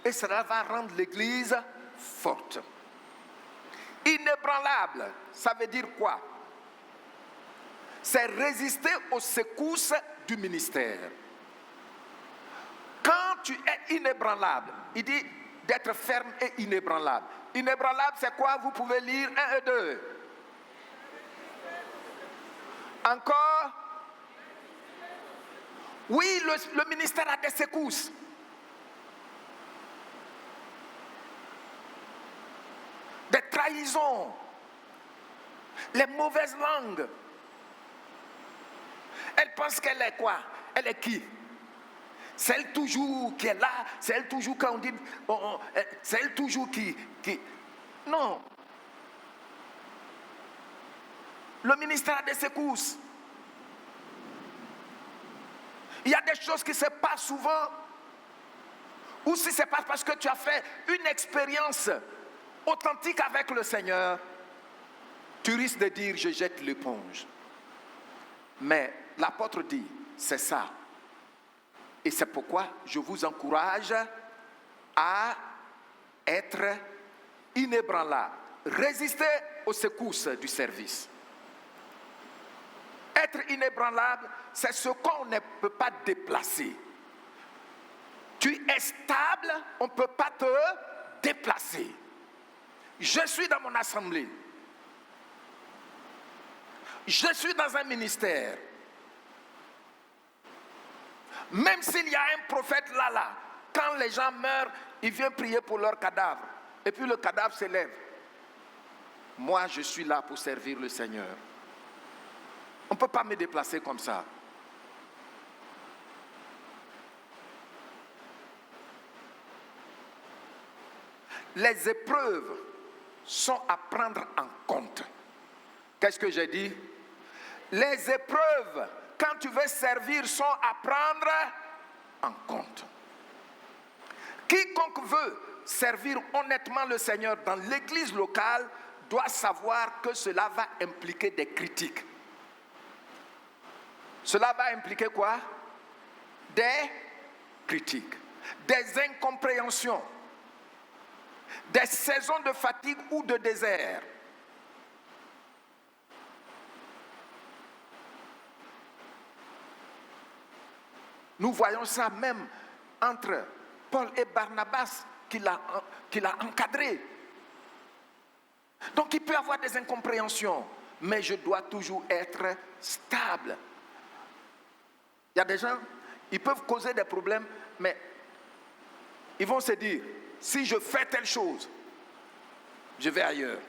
Et cela va rendre l'Église forte. Inébranlable, ça veut dire quoi? C'est résister aux secousses du ministère. Quand tu es inébranlable, il dit d'être ferme et inébranlable. Inébranlable, c'est quoi? Vous pouvez lire 1 et 2. Encore? Oui, le ministère a des secousses. Des trahisons. Les mauvaises langues. Elle pense qu'elle est quoi? Elle est qui? C'est elle toujours qui est là. C'est elle toujours quand on dit... c'est elle toujours qui... Non. Le ministère a des secousses. Il y a des choses qui se passent souvent. Ou si c'est pas parce que tu as fait une expérience authentique avec le Seigneur, tu risques de dire je jette l'éponge. Mais l'apôtre dit c'est ça. Et c'est pourquoi je vous encourage à être inébranlable. Résister aux secousses du service. Être inébranlable, c'est ce qu'on ne peut pas déplacer. Tu es stable, on ne peut pas te déplacer. Je suis dans mon assemblée. Je suis dans un ministère. Même s'il y a un prophète là, quand les gens meurent, il vient prier pour leur cadavre. Et puis le cadavre s'élève. Moi, je suis là pour servir le Seigneur. On ne peut pas me déplacer comme ça. Les épreuves sont à prendre en compte. Qu'est-ce que j'ai dit? Les épreuves, quand tu veux servir, sont à prendre en compte. Quiconque veut servir honnêtement le Seigneur dans l'église locale doit savoir que cela va impliquer des critiques. Cela va impliquer quoi? Des critiques, des incompréhensions, des saisons de fatigue ou de désert. Nous voyons ça même entre Paul et Barnabas qu'il a encadré. Donc il peut y avoir des incompréhensions, mais je dois toujours être stable. Il y a des gens, ils peuvent causer des problèmes, mais ils vont se dire, si je fais telle chose, je vais ailleurs.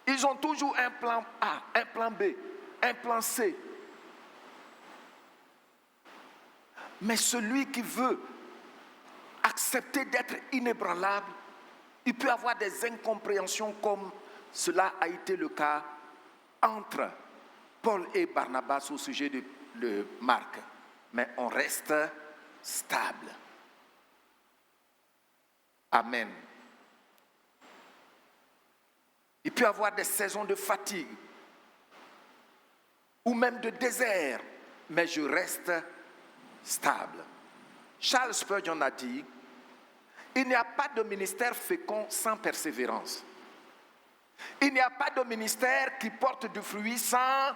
Ils ont toujours un plan A, un plan B, un plan C. Mais celui qui veut accepter d'être inébranlable, il peut avoir des incompréhensions comme cela a été le cas entre Paul et Barnabas au sujet de Marc. Mais on reste stable. Amen. Il peut y avoir des saisons de fatigue ou même de désert, mais je reste stable. Charles Spurgeon a dit, il n'y a pas de ministère fécond sans persévérance. Il n'y a pas de ministère qui porte du fruit sans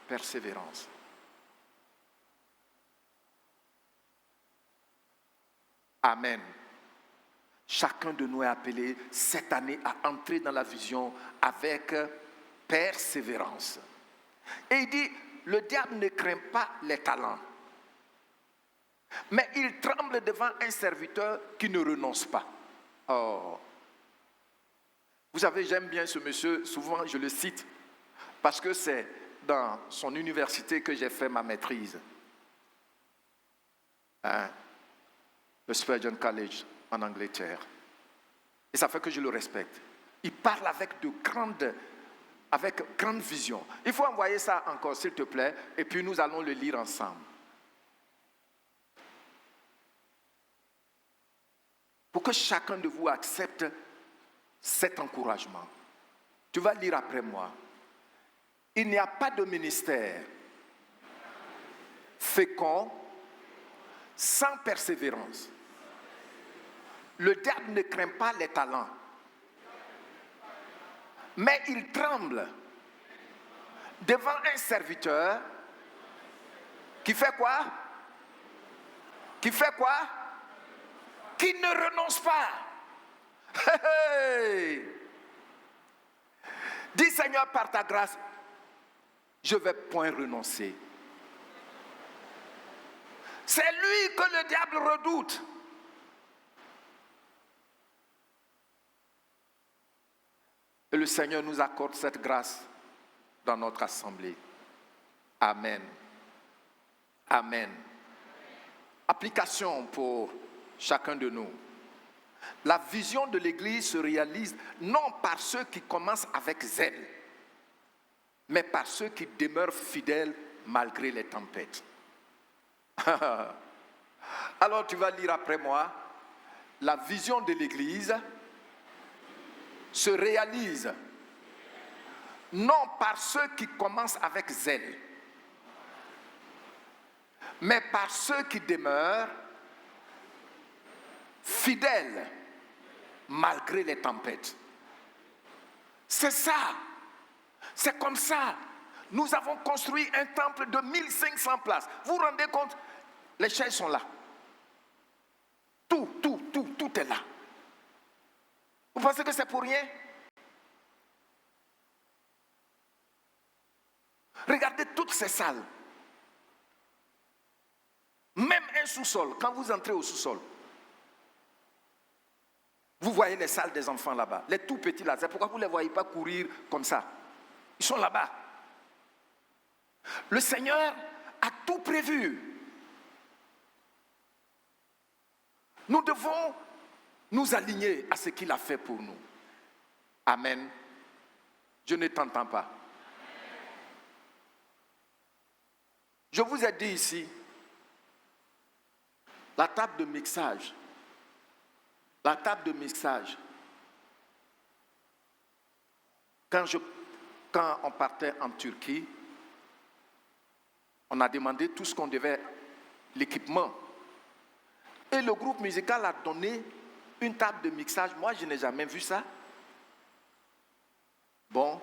persévérance. Amen. Chacun de nous est appelé cette année à entrer dans la vision avec persévérance. Et il dit, le diable ne craint pas les talents, mais il tremble devant un serviteur qui ne renonce pas. Oh. Vous savez, j'aime bien ce monsieur, souvent je le cite, parce que c'est dans son université que j'ai fait ma maîtrise. Le Spurgeon College en Angleterre. Et ça fait que je le respecte. Il parle avec grande vision. Il faut envoyer ça encore, s'il te plaît, et puis nous allons le lire ensemble. Pour que chacun de vous accepte cet encouragement. Tu vas lire après moi. Il n'y a pas de ministère fécond sans persévérance. Le diable ne craint pas les talents, mais il tremble devant un serviteur qui fait quoi? Qui fait quoi? Qui ne renonce pas. Hey! Dis Seigneur, par ta grâce, je ne vais point renoncer. C'est lui que le diable redoute. Et le Seigneur nous accorde cette grâce dans notre assemblée. Amen. Amen. Application pour chacun de nous. La vision de l'Église se réalise non par ceux qui commencent avec zèle, mais par ceux qui demeurent fidèles malgré les tempêtes. Alors tu vas lire après moi. La vision de l'Église se réalise non par ceux qui commencent avec zèle, mais par ceux qui demeurent fidèles malgré les tempêtes. C'est ça. C'est comme ça. Nous avons construit un temple de 1500 places. Vous vous rendez compte? Les chaises sont là. Tout est là. Vous pensez que c'est pour rien? Regardez toutes ces salles. Même un sous-sol, quand vous entrez au sous-sol, vous voyez les salles des enfants là-bas, les tout petits là. C'est pourquoi vous ne les voyez pas courir comme ça. Ils sont là-bas. Le Seigneur a tout prévu. Nous devons nous aligner à ce qu'il a fait pour nous. Amen. Je ne t'entends pas. Je vous ai dit ici, la table de mixage. La table de mixage. Quand on partait en Turquie, on a demandé tout ce qu'on devait, l'équipement. Et le groupe musical a donné une table de mixage. Moi, je n'ai jamais vu ça. Bon.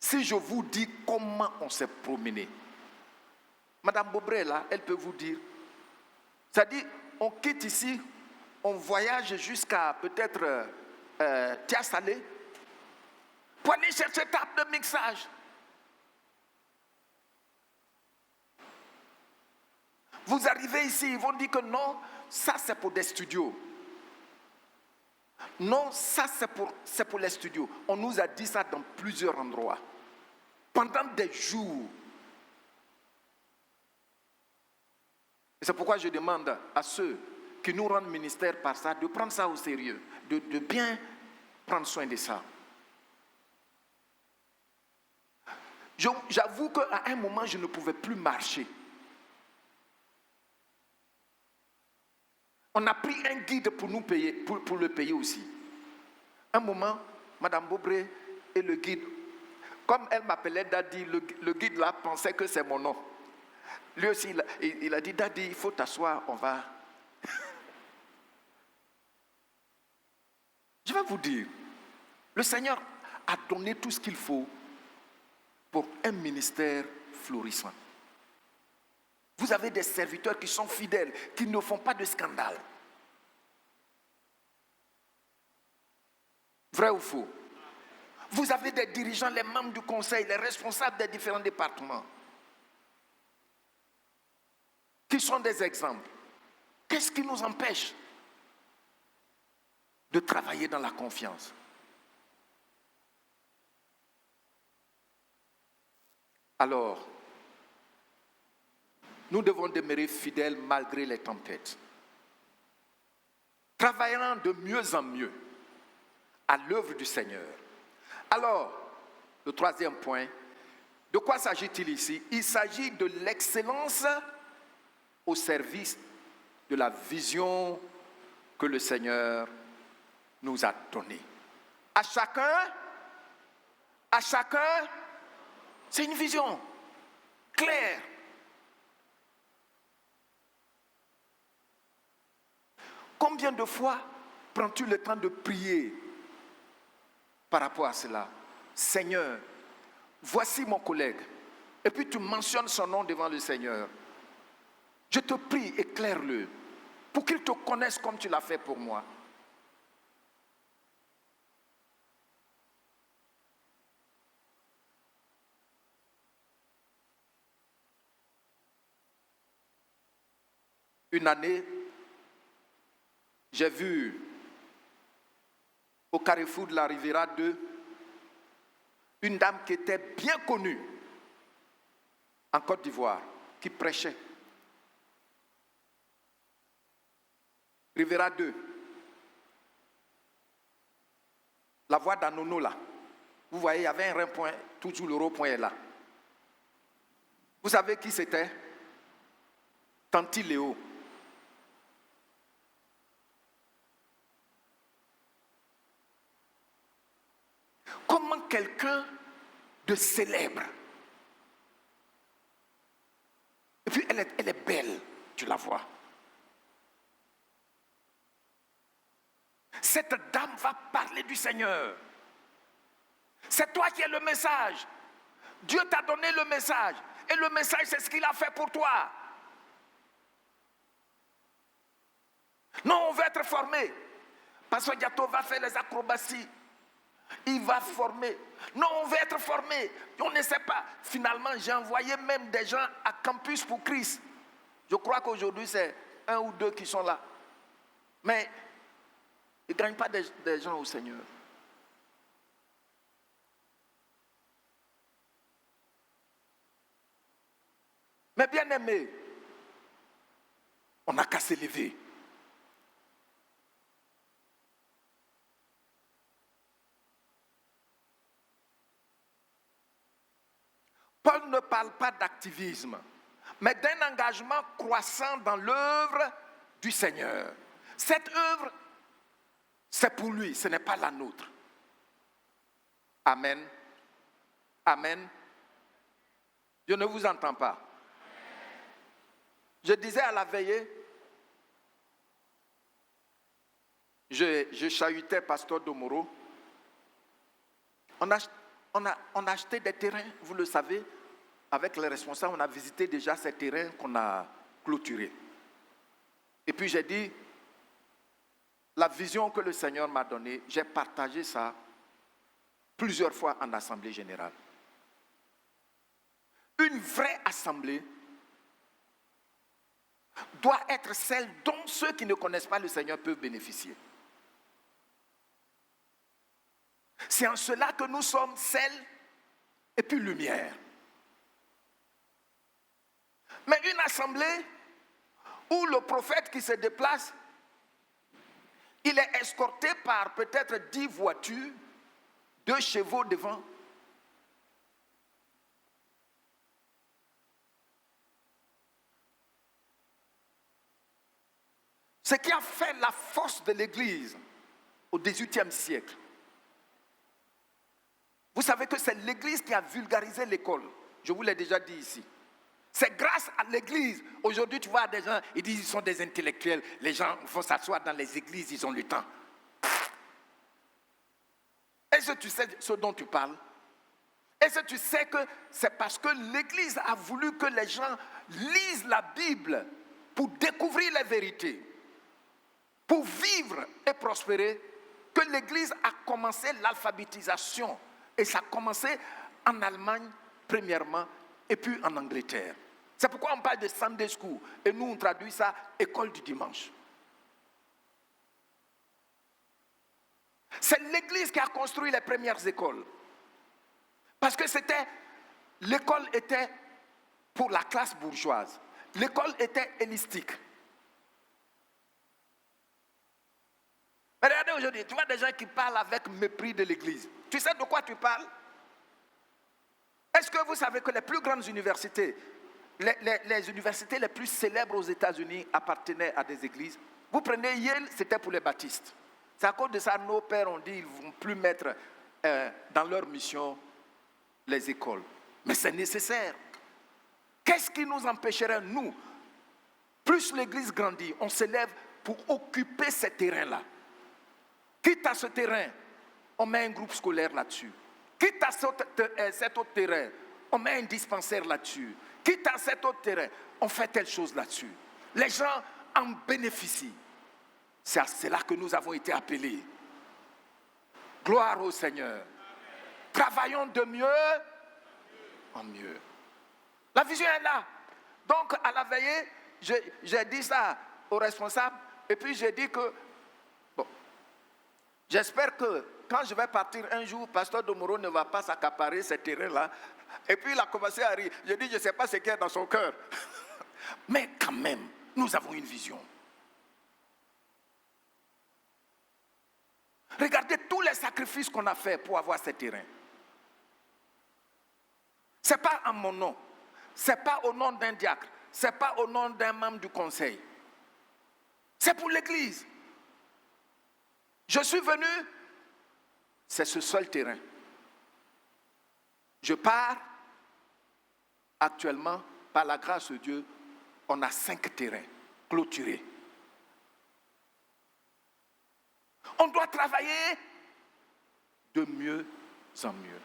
Si je vous dis comment on s'est promené, Madame Beaubré, là, elle peut vous dire. C'est-à-dire, on quitte ici, on voyage jusqu'à peut-être Tiasalé pour aller chercher table de mixage. Vous arrivez ici, ils vont dire que non, ça c'est pour des studios. Non, ça c'est pour les studios. On nous a dit ça dans plusieurs endroits. Pendant des jours. Et c'est pourquoi je demande à ceux qui nous rendent ministère par ça, de prendre ça au sérieux, de bien prendre soin de ça. J'avoue qu'à un moment, je ne pouvais plus marcher. On a pris un guide pour nous payer, pour le payer aussi. Un moment, Madame Beaubré et le guide, comme elle m'appelait Daddy, le guide là pensait que c'est mon nom. Lui aussi, il a dit, Daddy, il faut t'asseoir, on va. Je vais vous dire, le Seigneur a donné tout ce qu'il faut pour un ministère florissant. Vous avez des serviteurs qui sont fidèles, qui ne font pas de scandale. Vrai ou faux? Vous avez des dirigeants, les membres du conseil, les responsables des différents départements, qui sont des exemples. Qu'est-ce qui nous empêche de travailler dans la confiance? Alors, nous devons demeurer fidèles malgré les tempêtes, travaillant de mieux en mieux à l'œuvre du Seigneur. Alors, le troisième point, de quoi s'agit-il ici? Il s'agit de l'excellence au service de la vision que le Seigneur nous a donnée. À chacun, c'est une vision claire. Combien de fois prends-tu le temps de prier par rapport à cela? Seigneur, voici mon collègue. Et puis tu mentionnes son nom devant le Seigneur. Je te prie, éclaire-le pour qu'il te connaisse comme tu l'as fait pour moi. Une année, j'ai vu au carrefour de la Riviera 2 une dame qui était bien connue en Côte d'Ivoire, qui prêchait. Riviera 2. La voie d'Anono là. Vous voyez, il y avait un rond-point, toujours le rond-point est là. Vous savez qui c'était? Tanti Léo. Comment quelqu'un de célèbre, et puis elle est belle, tu la vois. Cette dame va parler du Seigneur. C'est toi qui as le message. Dieu t'a donné le message. Et le message, c'est ce qu'il a fait pour toi. Non, on veut être formé. Pasteur Diato va faire les acrobaties. Il va former. Non, on veut être formé. On ne sait pas. Finalement, j'ai envoyé même des gens à Campus pour Christ. Je crois qu'aujourd'hui, c'est 1 ou 2 qui sont là. Mais ils ne gagnent pas des gens au Seigneur. Mais bien aimé, on n'a qu'à s'élever. Paul ne parle pas d'activisme, mais d'un engagement croissant dans l'œuvre du Seigneur. Cette œuvre, c'est pour lui, ce n'est pas la nôtre. Amen. Amen. Je ne vous entends pas. Je disais à la veillée, je chahutais Pasteur Domoro. On a acheté des terrains, vous le savez, avec les responsables, on a visité déjà ces terrains qu'on a clôturés. Et puis j'ai dit, la vision que le Seigneur m'a donnée, j'ai partagé ça plusieurs fois en assemblée générale. Une vraie assemblée doit être celle dont ceux qui ne connaissent pas le Seigneur peuvent bénéficier. C'est en cela que nous sommes sel et puis lumière. Mais une assemblée où le prophète qui se déplace, il est escorté par peut-être 10 voitures, 2 chevaux devant. Ce qui a fait la force de l'Église au XVIIIe siècle, savez que c'est l'Église qui a vulgarisé l'école. Je vous l'ai déjà dit ici. C'est grâce à l'Église. Aujourd'hui, tu vois des gens, ils disent qu'ils sont des intellectuels. Les gens vont s'asseoir dans les églises, ils ont le temps. Est-ce que tu sais ce dont tu parles? Est-ce que tu sais que c'est parce que l'Église a voulu que les gens lisent la Bible pour découvrir les vérités, pour vivre et prospérer, que l'Église a commencé l'alphabétisation. Et ça a commencé en Allemagne, premièrement, et puis en Angleterre. C'est pourquoi on parle de Sunday School. Et nous, on traduit ça école du dimanche. C'est l'Église qui a construit les premières écoles. Parce que l'école était pour la classe bourgeoise. L'école était hellénistique. Mais regardez aujourd'hui, tu vois des gens qui parlent avec mépris de l'Église. Tu sais de quoi tu parles? Est-ce que vous savez que les plus grandes universités, les universités les plus célèbres aux États-Unis appartenaient à des églises? Vous prenez Yale, c'était pour les baptistes. C'est à cause de ça, nos pères ont dit qu'ils ne vont plus mettre dans leur mission les écoles. Mais c'est nécessaire. Qu'est-ce qui nous empêcherait, nous? Plus l'Église grandit, on s'élève pour occuper ces terrains-là. Quitte à ce terrain, on met un groupe scolaire là-dessus. Quitte à cet autre terrain, on met un dispensaire là-dessus. Quitte à cet autre terrain, on fait telle chose là-dessus. Les gens en bénéficient. C'est à cela que nous avons été appelés. Gloire au Seigneur. Travaillons de mieux en mieux. La vision est là. Donc, à la veillée, j'ai dit ça aux responsables. Et puis, j'ai dit que, bon, j'espère que quand je vais partir un jour, Pasteur Domoro ne va pas s'accaparer ces terrains-là. Et puis, il a commencé à rire. J'ai dit, je ne sais pas ce qu'il y a dans son cœur. Mais quand même, nous avons une vision. Regardez tous les sacrifices qu'on a faits pour avoir ces terrains. Ce n'est pas en mon nom. Ce n'est pas au nom d'un diacre. Ce n'est pas au nom d'un membre du conseil. C'est pour l'Église. Je suis venu, c'est ce seul terrain. Je pars, actuellement, par la grâce de Dieu, on a 5 terrains clôturés. On doit travailler de mieux en mieux.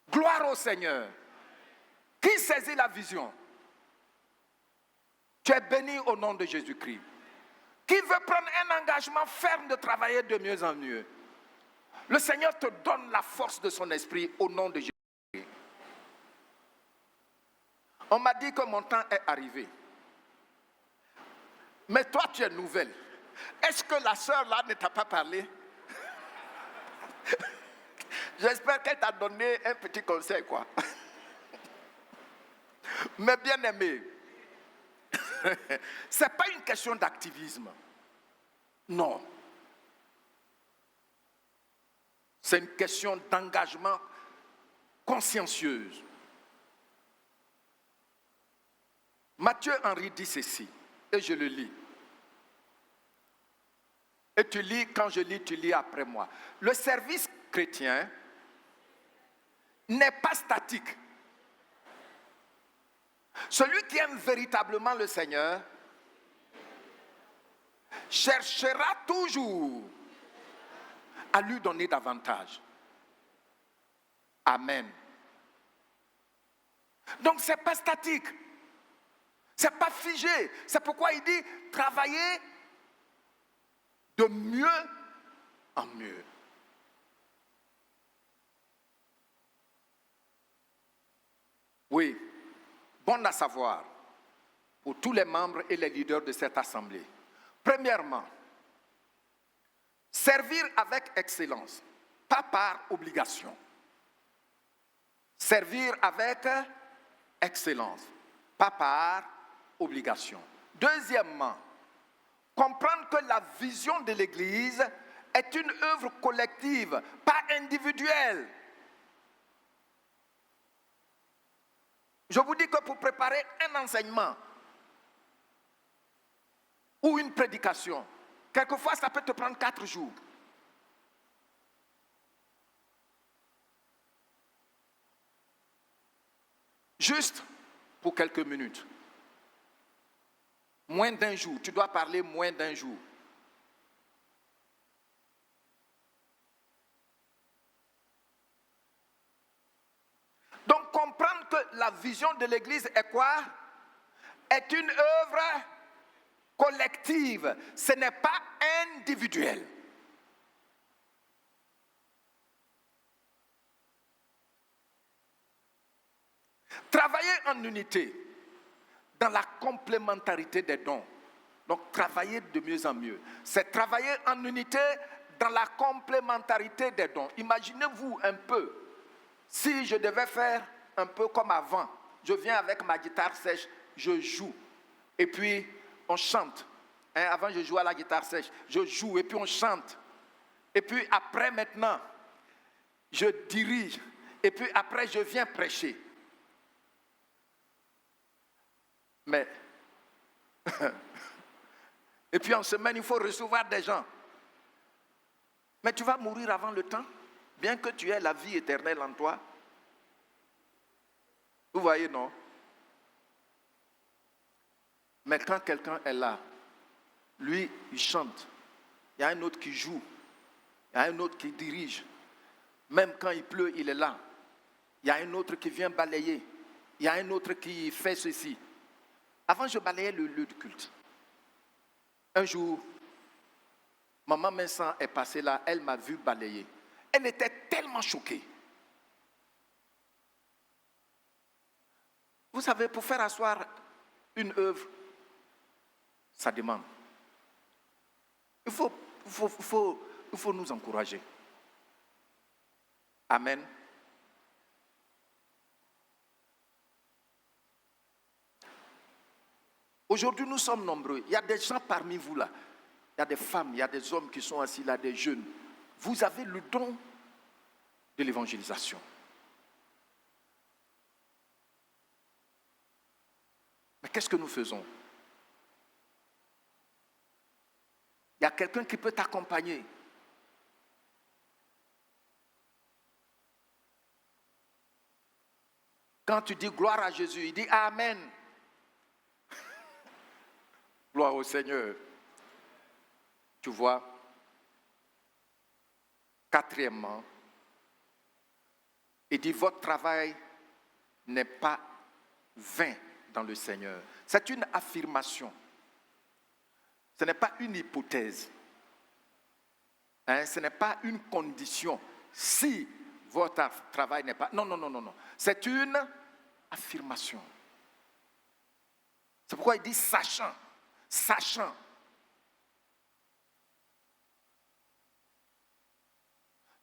Gloire au Seigneur. Qui saisit la vision? Tu es béni au nom de Jésus-Christ. Qui veut prendre un engagement ferme de travailler de mieux en mieux? Le Seigneur te donne la force de son esprit au nom de Jésus-Christ. On m'a dit que mon temps est arrivé. Mais toi, tu es nouvelle. Est-ce que la sœur là ne t'a pas parlé? J'espère qu'elle t'a donné un petit conseil, quoi. Mais bien aimé, ce n'est pas une question d'activisme. Non. C'est une question d'engagement consciencieuse. Matthieu Henry dit ceci, et je le lis. Et tu lis, quand je lis, tu lis après moi. Le service chrétien n'est pas statique. Celui qui aime véritablement le Seigneur cherchera toujours à lui donner davantage. Amen. Donc ce n'est pas statique. Ce n'est pas figé. C'est pourquoi il dit travailler de mieux en mieux. Oui, bon à savoir pour tous les membres et les leaders de cette assemblée. Premièrement, servir avec excellence, pas par obligation. Servir avec excellence, pas par obligation. Deuxièmement, comprendre que la vision de l'Église est une œuvre collective, pas individuelle. Je vous dis que pour préparer un enseignement ou une prédication, quelquefois ça peut te prendre 4 jours. Juste pour quelques minutes. Moins d'un jour. Tu dois parler moins d'un jour. Donc comprendre que la vision de l'Église est quoi? Est une œuvre collective. Ce n'est pas individuel. Travailler en unité, dans la complémentarité des dons. Donc travailler de mieux en mieux. C'est travailler en unité dans la complémentarité des dons. Imaginez-vous un peu, si je devais faire un peu comme avant, je viens avec ma guitare sèche, je joue, et puis on chante. Avant je jouais à la guitare sèche, je joue et puis on chante. Et puis après maintenant, je dirige, et puis après je viens prêcher. Mais, et puis en semaine, il faut recevoir des gens. Mais tu vas mourir avant le temps, bien que tu aies la vie éternelle en toi. Vous voyez, non? Mais quand quelqu'un est là, lui, il chante. Il y a un autre qui joue. Il y a un autre qui dirige. Même quand il pleut, il est là. Il y a un autre qui vient balayer. Il y a un autre qui fait ceci. Avant, je balayais le lieu de culte. Un jour, maman Vincent est passée là, elle m'a vu balayer. Elle était tellement choquée. Vous savez, pour faire asseoir une œuvre, ça demande. Il faut nous encourager. Amen. Aujourd'hui, nous sommes nombreux. Il y a des gens parmi vous là. Il y a des femmes, il y a des hommes qui sont assis là, des jeunes. Vous avez le don de l'évangélisation. Mais qu'est-ce que nous faisons? Il y a quelqu'un qui peut t'accompagner. Quand tu dis gloire à Jésus, il dit Amen. Gloire au Seigneur. Tu vois. Quatrièmement, il dit votre travail n'est pas vain dans le Seigneur. C'est une affirmation. Ce n'est pas une hypothèse. Ce n'est pas une condition. Si votre travail n'est pas... Non. C'est une affirmation. C'est pourquoi il dit sachant. Sachant.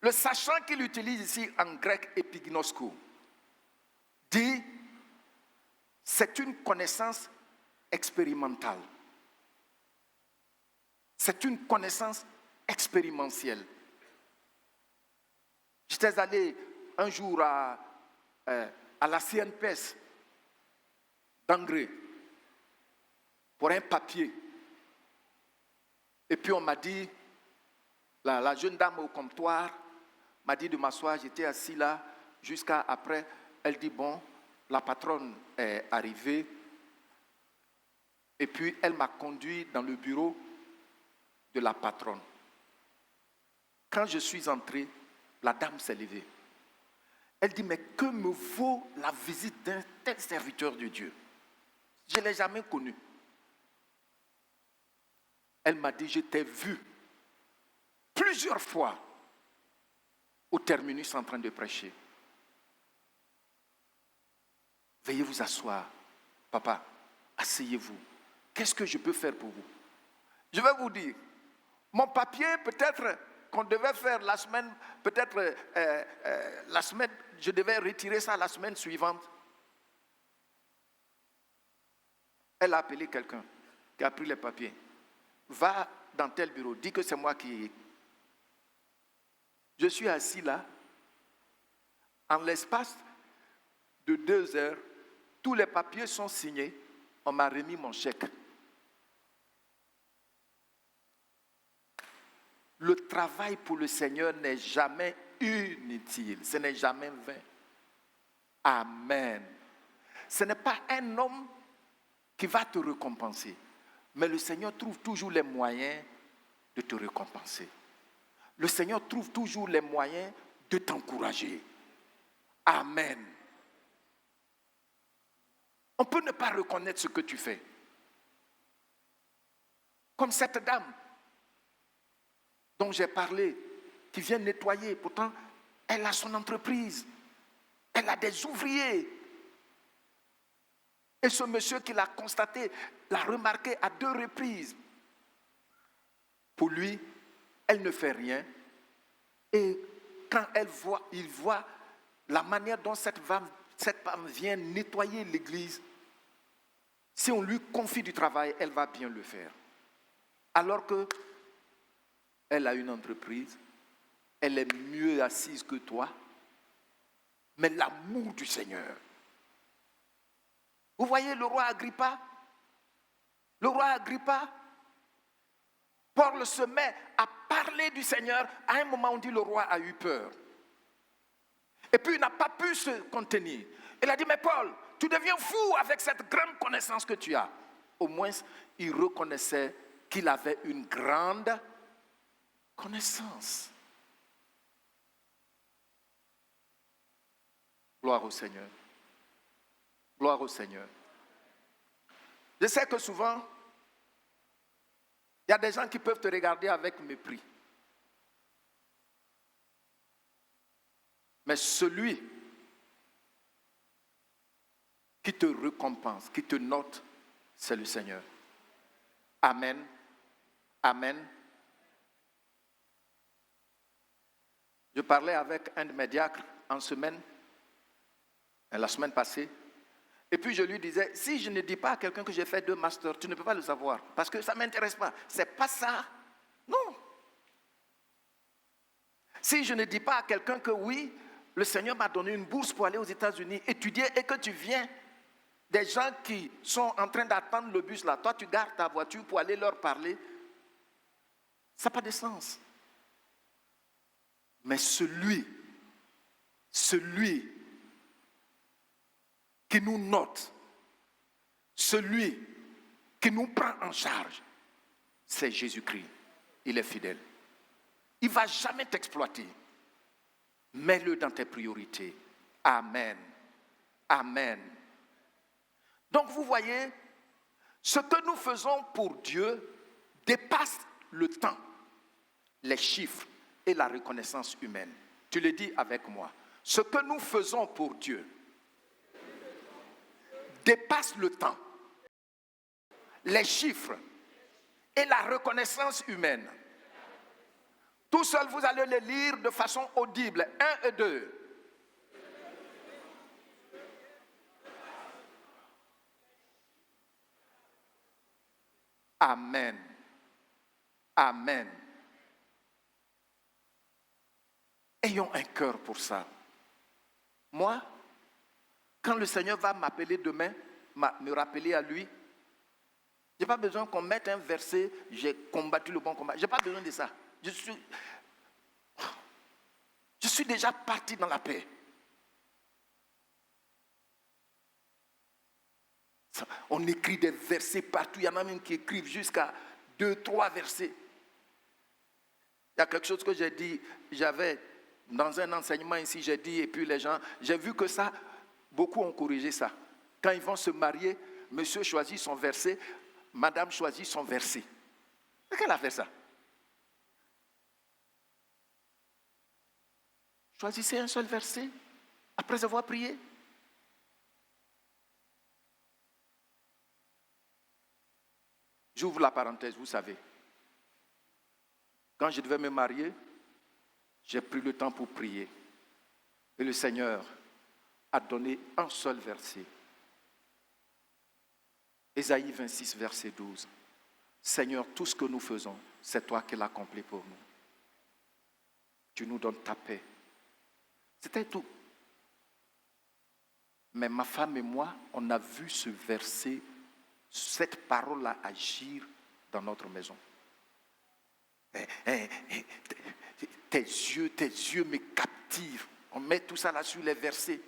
Le sachant qu'il utilise ici en grec epignosko dit c'est une connaissance expérimentale. C'est une connaissance expérientielle. J'étais allé un jour à la CNPS d'Angré pour un papier. Et puis on m'a dit, la jeune dame au comptoir m'a dit de m'asseoir, j'étais assis là jusqu'à après. Elle dit, bon, la patronne est arrivée. Et puis elle m'a conduit dans le bureau de la patronne. Quand je suis entré, la dame s'est levée. Elle dit, mais que me vaut la visite d'un tel serviteur de Dieu? Je ne l'ai jamais connu. Elle m'a dit, je t'ai vu plusieurs fois au terminus en train de prêcher. Veuillez vous asseoir. Papa, asseyez-vous. Qu'est-ce que je peux faire pour vous? Je vais vous dire, mon papier, peut-être qu'on devait faire la semaine, peut-être la semaine, je devais retirer ça la semaine suivante. Elle a appelé quelqu'un qui a pris les papiers. Va dans tel bureau, dis que c'est moi qui... Je suis assis là. En l'espace de 2 heures, tous les papiers sont signés. On m'a remis mon chèque. Le travail pour le Seigneur n'est jamais inutile. Ce n'est jamais vain. Amen. ce n'est pas un homme qui va te récompenser. Mais le Seigneur trouve toujours les moyens de te récompenser. Le Seigneur trouve toujours les moyens de t'encourager. Amen. On peut ne pas reconnaître ce que tu fais. Comme cette dame dont j'ai parlé, qui vient nettoyer. Pourtant, elle a son entreprise. Elle a des ouvriers. Et ce monsieur qui l'a constaté, l'a remarqué à 2 reprises. Pour lui, elle ne fait rien. Et quand il voit la manière dont cette femme vient nettoyer l'église, si on lui confie du travail, elle va bien le faire. Alors qu'elle a une entreprise, elle est mieux assise que toi, mais l'amour du Seigneur. Vous voyez le roi Agrippa? Le roi Agrippa, Paul se met à parler du Seigneur. À un moment, on dit le roi a eu peur. Et puis il n'a pas pu se contenir. Il a dit, mais Paul, tu deviens fou avec cette grande connaissance que tu as. Au moins, il reconnaissait qu'il avait une grande connaissance. Gloire au Seigneur. Gloire au Seigneur. Je sais que souvent, il y a des gens qui peuvent te regarder avec mépris. Mais celui qui te récompense, qui te note, c'est le Seigneur. Amen. Amen. Je parlais avec un de mes diacres en semaine, la semaine passée. Et puis je lui disais, si je ne dis pas à quelqu'un que j'ai fait 2 masters, tu ne peux pas le savoir. Parce que ça ne m'intéresse pas. Ce n'est pas ça. Non. Si je ne dis pas à quelqu'un que oui, le Seigneur m'a donné une bourse pour aller aux États-Unis étudier et que tu viens, des gens qui sont en train d'attendre le bus là, toi tu gardes ta voiture pour aller leur parler, ça n'a pas de sens. Mais celui qui nous note, celui qui nous prend en charge, c'est Jésus-Christ. Il est fidèle. Il ne va jamais t'exploiter. Mets-le dans tes priorités. Amen. Amen. Donc vous voyez, ce que nous faisons pour Dieu dépasse le temps, les chiffres et la reconnaissance humaine. Tu le dis avec moi. Ce que nous faisons pour Dieu dépasse le temps, les chiffres et la reconnaissance humaine. Tout seul, vous allez les lire de façon audible. 1 et 2. Amen. Amen. Ayons un cœur pour ça. Moi, quand le Seigneur va m'appeler demain, me rappeler à lui, je n'ai pas besoin qu'on mette un verset, j'ai combattu le bon combat. Je n'ai pas besoin de ça. Je suis déjà parti dans la paix. On écrit des versets partout. Il y en a même qui écrivent jusqu'à 2, 3 versets. Il y a quelque chose que j'ai dit, j'avais dans un enseignement ici, j'ai dit, et puis les gens, j'ai vu que ça, beaucoup ont corrigé ça. Quand ils vont se marier, monsieur choisit son verset, madame choisit son verset. Quelle a fait ça? Choisissez un seul verset après avoir prié. J'ouvre la parenthèse, vous savez. Quand je devais me marier, j'ai pris le temps pour prier. Et le Seigneur a donné un seul verset. Ésaïe 26, verset 12. Seigneur, tout ce que nous faisons, c'est toi qui l'accomplis pour nous. Tu nous donnes ta paix. C'était tout. Mais ma femme et moi, on a vu ce verset, cette parole-là agir dans notre maison. Tes yeux me captivent. On met tout ça là sur les versets.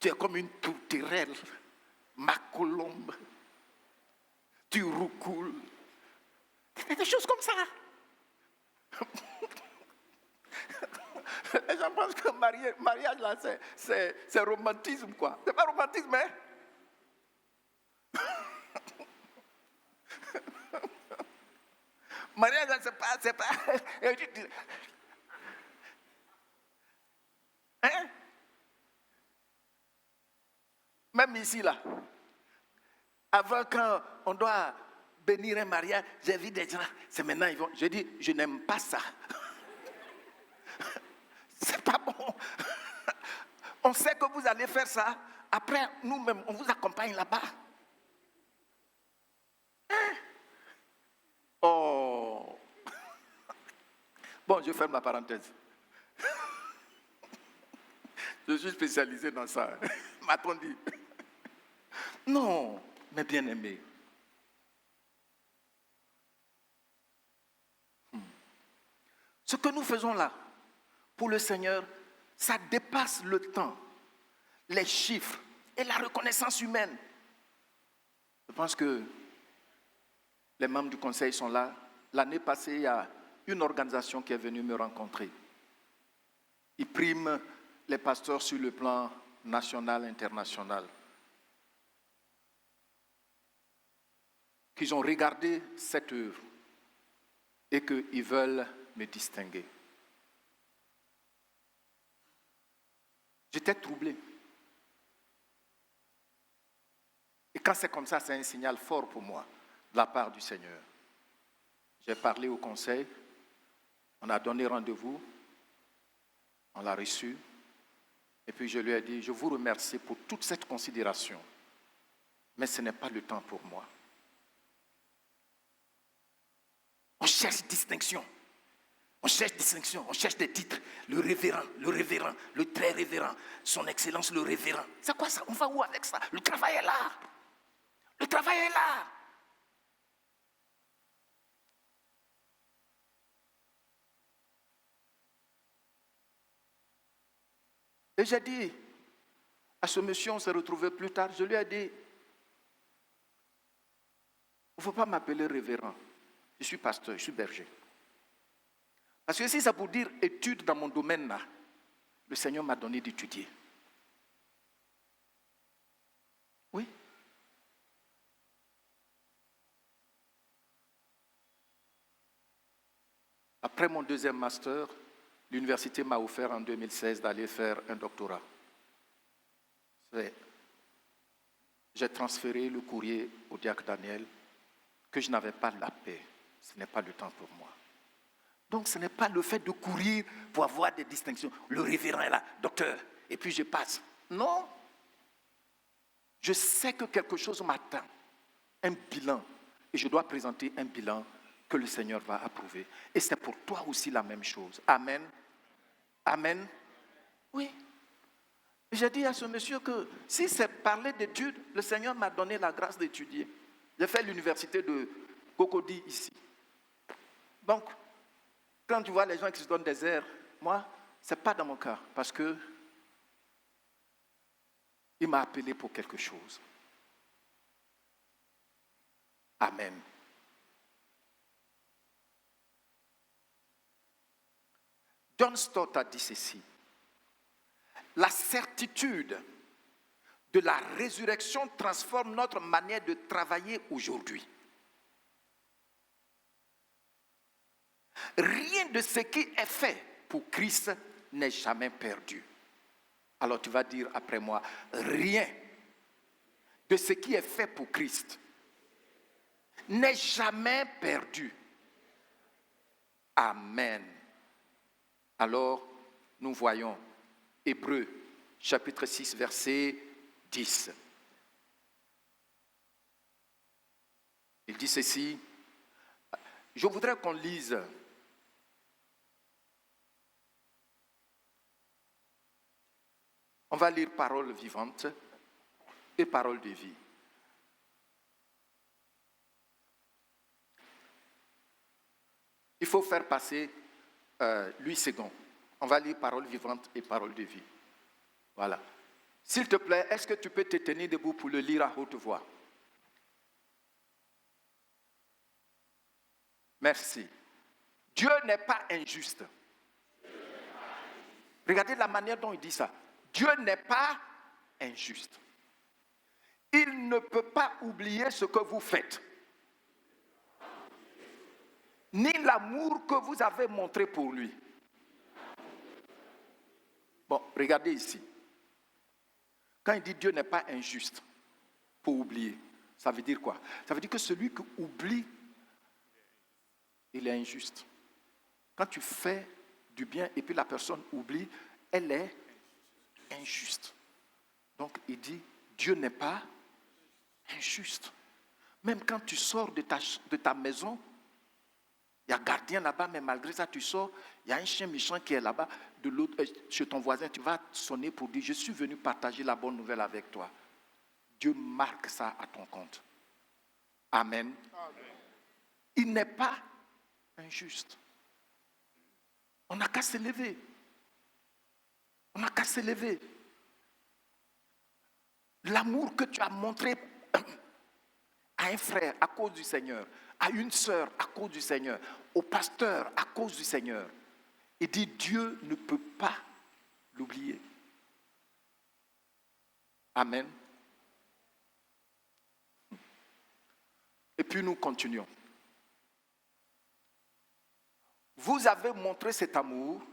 Tu es comme une tourterelle, ma colombe. Tu roucoules. Des choses comme ça. Les gens pensent que mariage là, c'est romantisme, quoi. C'est pas romantisme, hein? Mariage là, c'est pas. Hein? Même ici, là, avant quand on doit bénir un mariage, j'ai vu des gens, c'est maintenant ils vont. Je dis, je n'aime pas ça. C'est pas bon. On sait que vous allez faire ça. Après, nous-mêmes, on vous accompagne là-bas. Hein? Oh. Bon, je ferme la parenthèse. Je suis spécialisé dans ça. M'a-t-on dit? Non, mes bien-aimés. Ce que nous faisons là, pour le Seigneur, ça dépasse le temps, les chiffres et la reconnaissance humaine. Je pense que les membres du conseil sont là. L'année passée, il y a une organisation qui est venue me rencontrer. Ils priment les pasteurs sur le plan national, international. Qu'ils ont regardé cette œuvre et qu'ils veulent me distinguer. J'étais troublé. Et quand c'est comme ça, c'est un signal fort pour moi, de la part du Seigneur. J'ai parlé au conseil, on a donné rendez-vous, on l'a reçu, et puis je lui ai dit, je vous remercie pour toute cette considération, mais ce n'est pas le temps pour moi. On cherche distinction. On cherche distinction, on cherche des titres. Le révérend, le très révérend, son excellence le révérend. C'est quoi ça? On va où avec ça? Le travail est là. Le travail est là. Et j'ai dit à ce monsieur, on s'est retrouvé plus tard, je lui ai dit, il ne faut pas m'appeler révérend. Je suis pasteur, je suis berger. Parce que si c'est pour dire étude dans mon domaine là, le Seigneur m'a donné d'étudier. Oui. Après mon deuxième master, l'université m'a offert en 2016 d'aller faire un doctorat. J'ai transféré le courrier au diacre Daniel que je n'avais pas la paix. Ce n'est pas le temps pour moi. Donc ce n'est pas le fait de courir pour avoir des distinctions. Le révérend est là, docteur, et puis je passe. Non. Je sais que quelque chose m'attend, un bilan, et je dois présenter un bilan que le Seigneur va approuver. Et c'est pour toi aussi la même chose. Amen. Amen. Oui. J'ai dit à ce monsieur que si c'est parler d'études, le Seigneur m'a donné la grâce d'étudier. J'ai fait l'université de Cocody ici. Donc, quand tu vois les gens qui se donnent des airs, moi, ce n'est pas dans mon cas, parce que il m'a appelé pour quelque chose. Amen. John Stott a dit ceci. La certitude de la résurrection transforme notre manière de travailler aujourd'hui. Rien de ce qui est fait pour Christ n'est jamais perdu. Alors tu vas dire après moi, rien de ce qui est fait pour Christ n'est jamais perdu. Amen. Alors, nous voyons Hébreux, chapitre 6, verset 10. Il dit ceci. Je voudrais qu'on lise on va lire parole vivante et parole de vie. Il faut faire passer 8 secondes. On va lire parole vivante et parole de vie. Voilà. S'il te plaît, est-ce que tu peux te tenir debout pour le lire à haute voix? Merci. Dieu n'est pas injuste. Regardez la manière dont il dit ça. Dieu n'est pas injuste. Il ne peut pas oublier ce que vous faites, ni l'amour que vous avez montré pour lui. Bon, regardez ici. Quand il dit Dieu n'est pas injuste pour oublier, ça veut dire quoi? Ça veut dire que celui qui oublie, il est injuste. Quand tu fais du bien et puis la personne oublie, elle est injuste. Donc il dit, Dieu n'est pas injuste. Même quand tu sors de ta maison, il y a un gardien là-bas, mais malgré ça, tu sors, il y a un chien méchant qui est là-bas, de l'autre, chez ton voisin, tu vas sonner pour dire, je suis venu partager la bonne nouvelle avec toi. Dieu marque ça à ton compte. Amen. Amen. Il n'est pas injuste. On n'a qu'à se lever. On n'a qu'à se lever. L'amour que tu as montré à un frère à cause du Seigneur, à une sœur à cause du Seigneur, au pasteur à cause du Seigneur. Il dit Dieu ne peut pas l'oublier. Amen. Et puis nous continuons. Vous avez montré cet amour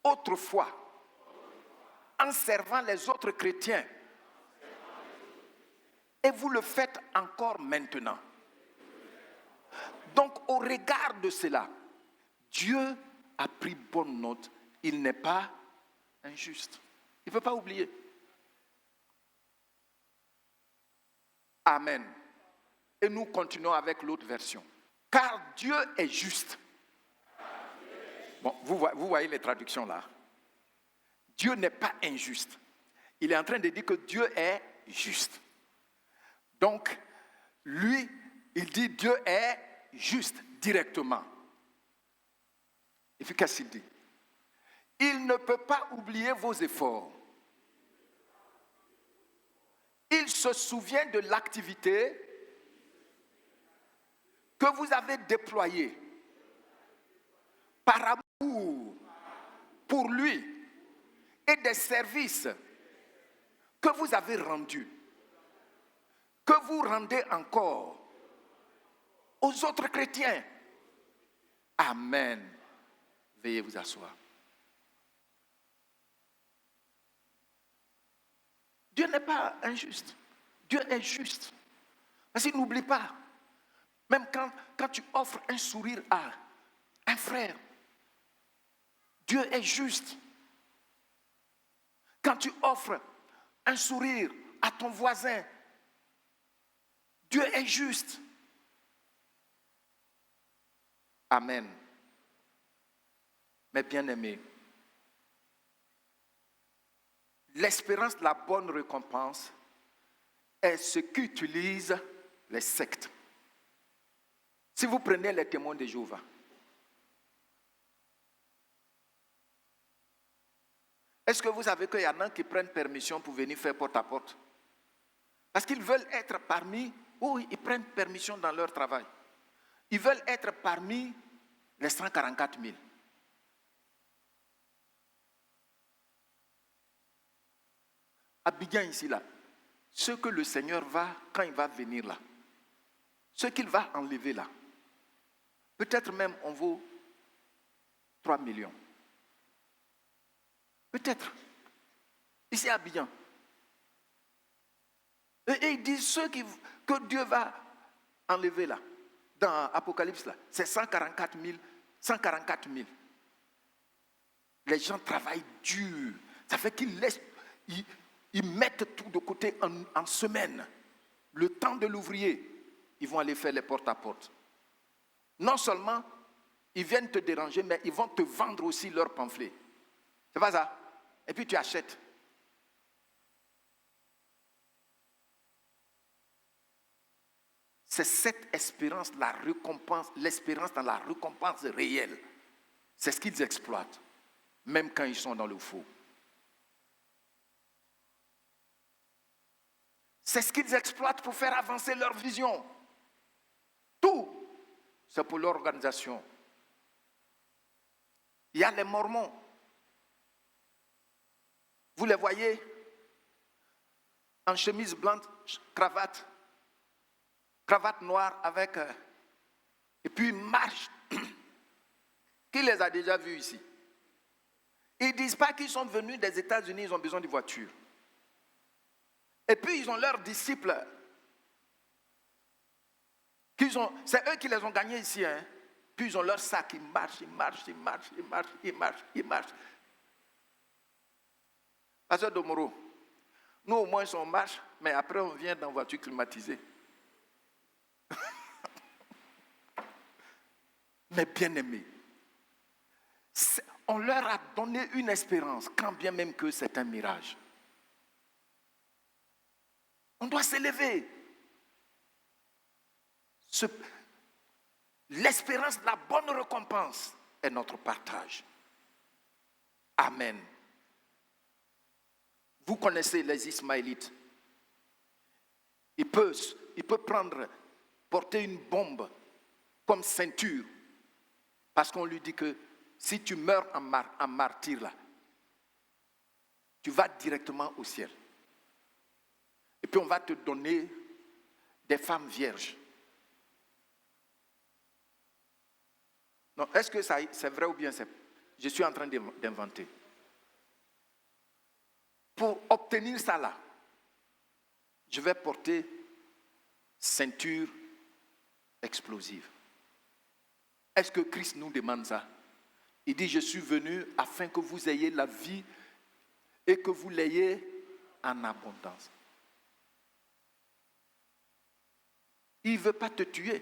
autrefois en servant les autres chrétiens. Et vous le faites encore maintenant. Donc, au regard de cela, Dieu a pris bonne note. Il n'est pas injuste. Il ne peut pas oublier. Amen. Et nous continuons avec l'autre version. Car Dieu est juste. Bon, vous voyez les traductions là. Dieu n'est pas injuste. Il est en train de dire que Dieu est juste. Donc, lui, il dit Dieu est juste directement. Et puis qu'est-ce qu'il dit? Il ne peut pas oublier vos efforts. Il se souvient de l'activité que vous avez déployée par amour pour lui et des services que vous avez rendus, que vous rendez encore aux autres chrétiens. Amen. Veuillez vous asseoir. Dieu n'est pas injuste. Dieu est juste. Parce qu'il n'oublie pas. Même quand tu offres un sourire à un frère, Dieu est juste. Quand tu offres un sourire à ton voisin, Dieu est juste. Amen. Mes bien-aimés, l'espérance de la bonne récompense est ce qu'utilisent les sectes. Si vous prenez les témoins de Jéhovah, est-ce que vous savez qu'il y en a qui prennent permission pour venir faire porte-à-porte? Parce qu'ils veulent être parmi, oui, ils prennent permission dans leur travail. Ils veulent être parmi les 144 000. Abidjan ici, là, ce que le Seigneur va, quand il va venir là, ce qu'il va enlever là, peut-être même on vaut 3 millions. Peut-être. Ici à Abidjan. Et il dit que Dieu va enlever là, dans Apocalypse là, c'est 144 000. 144 000. Les gens travaillent dur. Ça fait qu'ils laissent, ils mettent tout de côté en semaine. Le temps de l'ouvrier, ils vont aller faire les porte-à-porte. Non seulement ils viennent te déranger, mais ils vont te vendre aussi leurs pamphlets. C'est pas ça? Et puis tu achètes. C'est cette espérance, la récompense, l'espérance dans la récompense réelle. C'est ce qu'ils exploitent, même quand ils sont dans le faux. C'est ce qu'ils exploitent pour faire avancer leur vision. Tout, c'est pour leur organisation. Il y a les Mormons. Vous les voyez en chemise blanche, cravate noire avec... et puis ils marchent. Qui les a déjà vus ici? Ils ne disent pas qu'ils sont venus des États-Unis, ils ont besoin de voitures. Et puis ils ont leurs disciples. C'est eux qui les ont gagnés ici. Hein. Puis ils ont leur sac, ils marchent. Pasteur Domoro, nous au moins on marche, mais après on vient dans voiture climatisée. Mais bien aimés, on leur a donné une espérance, quand bien même que c'est un mirage. On doit s'élever. L'espérance, la bonne récompense est notre partage. Amen. Vous connaissez les Ismaélites. Il peut porter une bombe comme ceinture, parce qu'on lui dit que si tu meurs en martyr là, tu vas directement au ciel. Et puis on va te donner des femmes vierges. Non, est-ce que c'est vrai ou bien je suis en train d'inventer? Pour obtenir ça là, je vais porter ceinture explosive. Est-ce que Christ nous demande ça? Il dit, je suis venu afin que vous ayez la vie et que vous l'ayez en abondance. Il ne veut pas te tuer.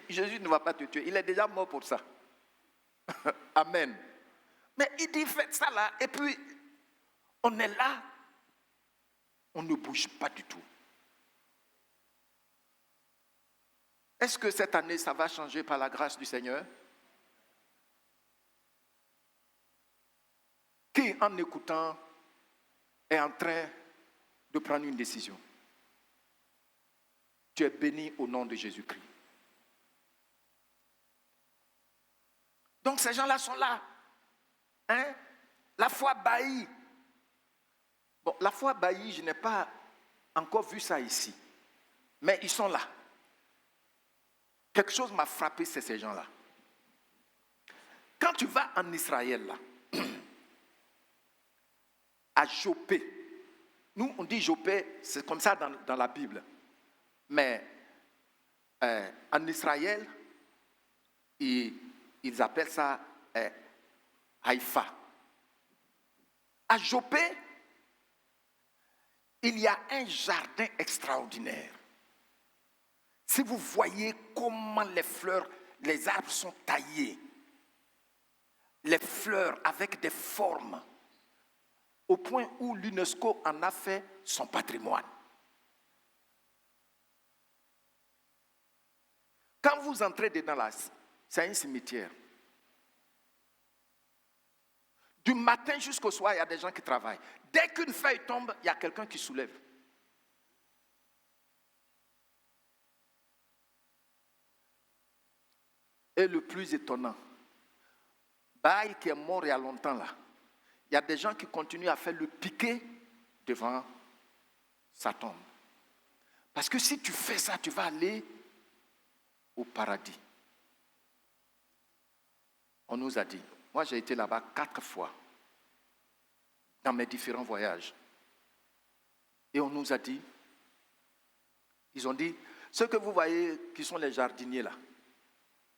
Jésus ne va pas te tuer. Il est déjà mort pour ça. Amen. Mais il dit, faites ça là, et puis on est là. On ne bouge pas du tout. Est-ce que cette année, ça va changer par la grâce du Seigneur? Qui, en écoutant, est en train de prendre une décision? Tu es béni au nom de Jésus-Christ. Donc ces gens-là sont là. Hein? La foi bâillie. Bon, la foi bâillie, je n'ai pas encore vu ça ici. Mais ils sont là. Quelque chose m'a frappé, c'est ces gens-là. Quand tu vas en Israël, là, à Jopé, nous on dit Jopé, c'est comme ça dans la Bible. Mais en Israël, ils appellent ça Haïfa. À Jopé, il y a un jardin extraordinaire. Si vous voyez comment les fleurs, les arbres sont taillés, les fleurs avec des formes, au point où l'UNESCO en a fait son patrimoine. Quand vous entrez dedans là, c'est un cimetière. Du matin jusqu'au soir, il y a des gens qui travaillent. Dès qu'une feuille tombe, il y a quelqu'un qui soulève. Et le plus étonnant, Baï qui est mort il y a longtemps là, il y a des gens qui continuent à faire le piquet devant sa tombe. Parce que si tu fais ça, tu vas aller au paradis. On nous a dit, moi j'ai été là-bas 4 fois dans mes différents voyages. Et on nous a dit, ils ont dit, ceux que vous voyez qui sont les jardiniers là,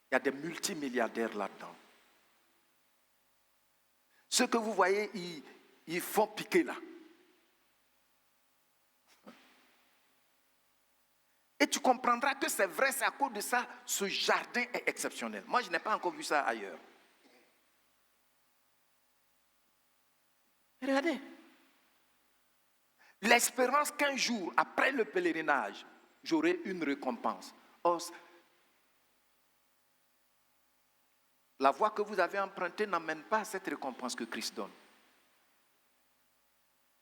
il y a des multimilliardaires là-dedans. Ceux que vous voyez, ils font piquer là. Et tu comprendras que c'est vrai, c'est à cause de ça, ce jardin est exceptionnel. Moi, je n'ai pas encore vu ça ailleurs. Regardez. L'espérance qu'un jour, après le pèlerinage, j'aurai une récompense. Oh, la voie que vous avez empruntée n'amène pas à cette récompense que Christ donne.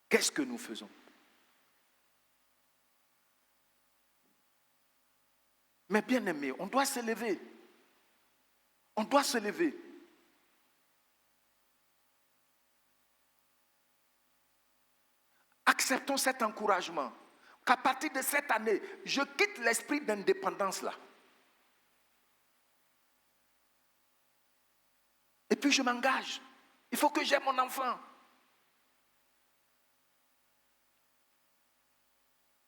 Qu'est-ce que nous faisons? Mais bien aimé, on doit se lever. On doit se lever. Acceptons cet encouragement. Qu'à partir de cette année, je quitte l'esprit d'indépendance là. Et puis je m'engage. Il faut que j'aime mon enfant.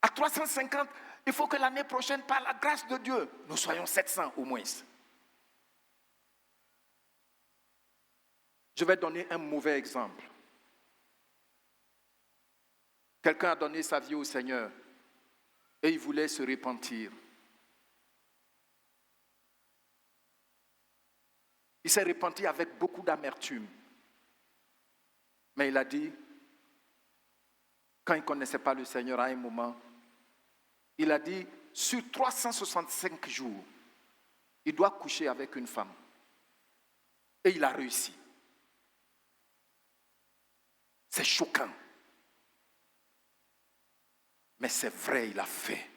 À 350, il faut que l'année prochaine, par la grâce de Dieu, nous soyons 700 au moins. Je vais donner un mauvais exemple. Quelqu'un a donné sa vie au Seigneur et il voulait se repentir. Il s'est repenti avec beaucoup d'amertume. Mais il a dit, quand il ne connaissait pas le Seigneur à un moment, il a dit, sur 365 jours, il doit coucher avec une femme. Et il a réussi. C'est choquant. Mais c'est vrai, il a fait.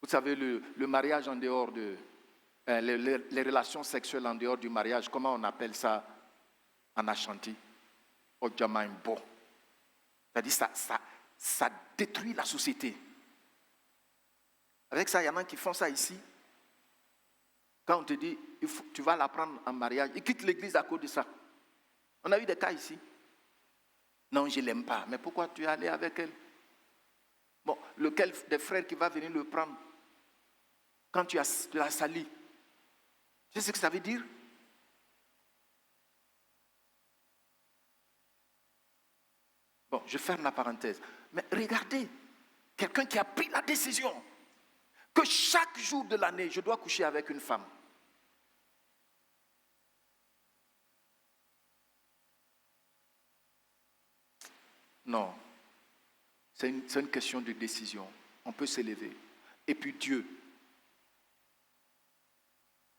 Vous savez, le mariage en dehors de... les relations sexuelles en dehors du mariage, comment on appelle ça en Ashanti? Ojamaimbo. C'est-à-dire ça détruit la société. Avec ça, il y en a qui font ça ici. Quand on te dit, tu vas la prendre en mariage, ils quittent l'église à cause de ça. On a eu des cas ici. Non, je ne l'aime pas. Mais pourquoi tu es allé avec elle? Bon, lequel des frères qui va venir le prendre quand tu l'as sali? Tu sais ce que ça veut dire? Bon, je ferme la parenthèse. Mais regardez, quelqu'un qui a pris la décision que chaque jour de l'année, je dois coucher avec une femme. Non, c'est une question de décision. On peut s'élever. Et puis Dieu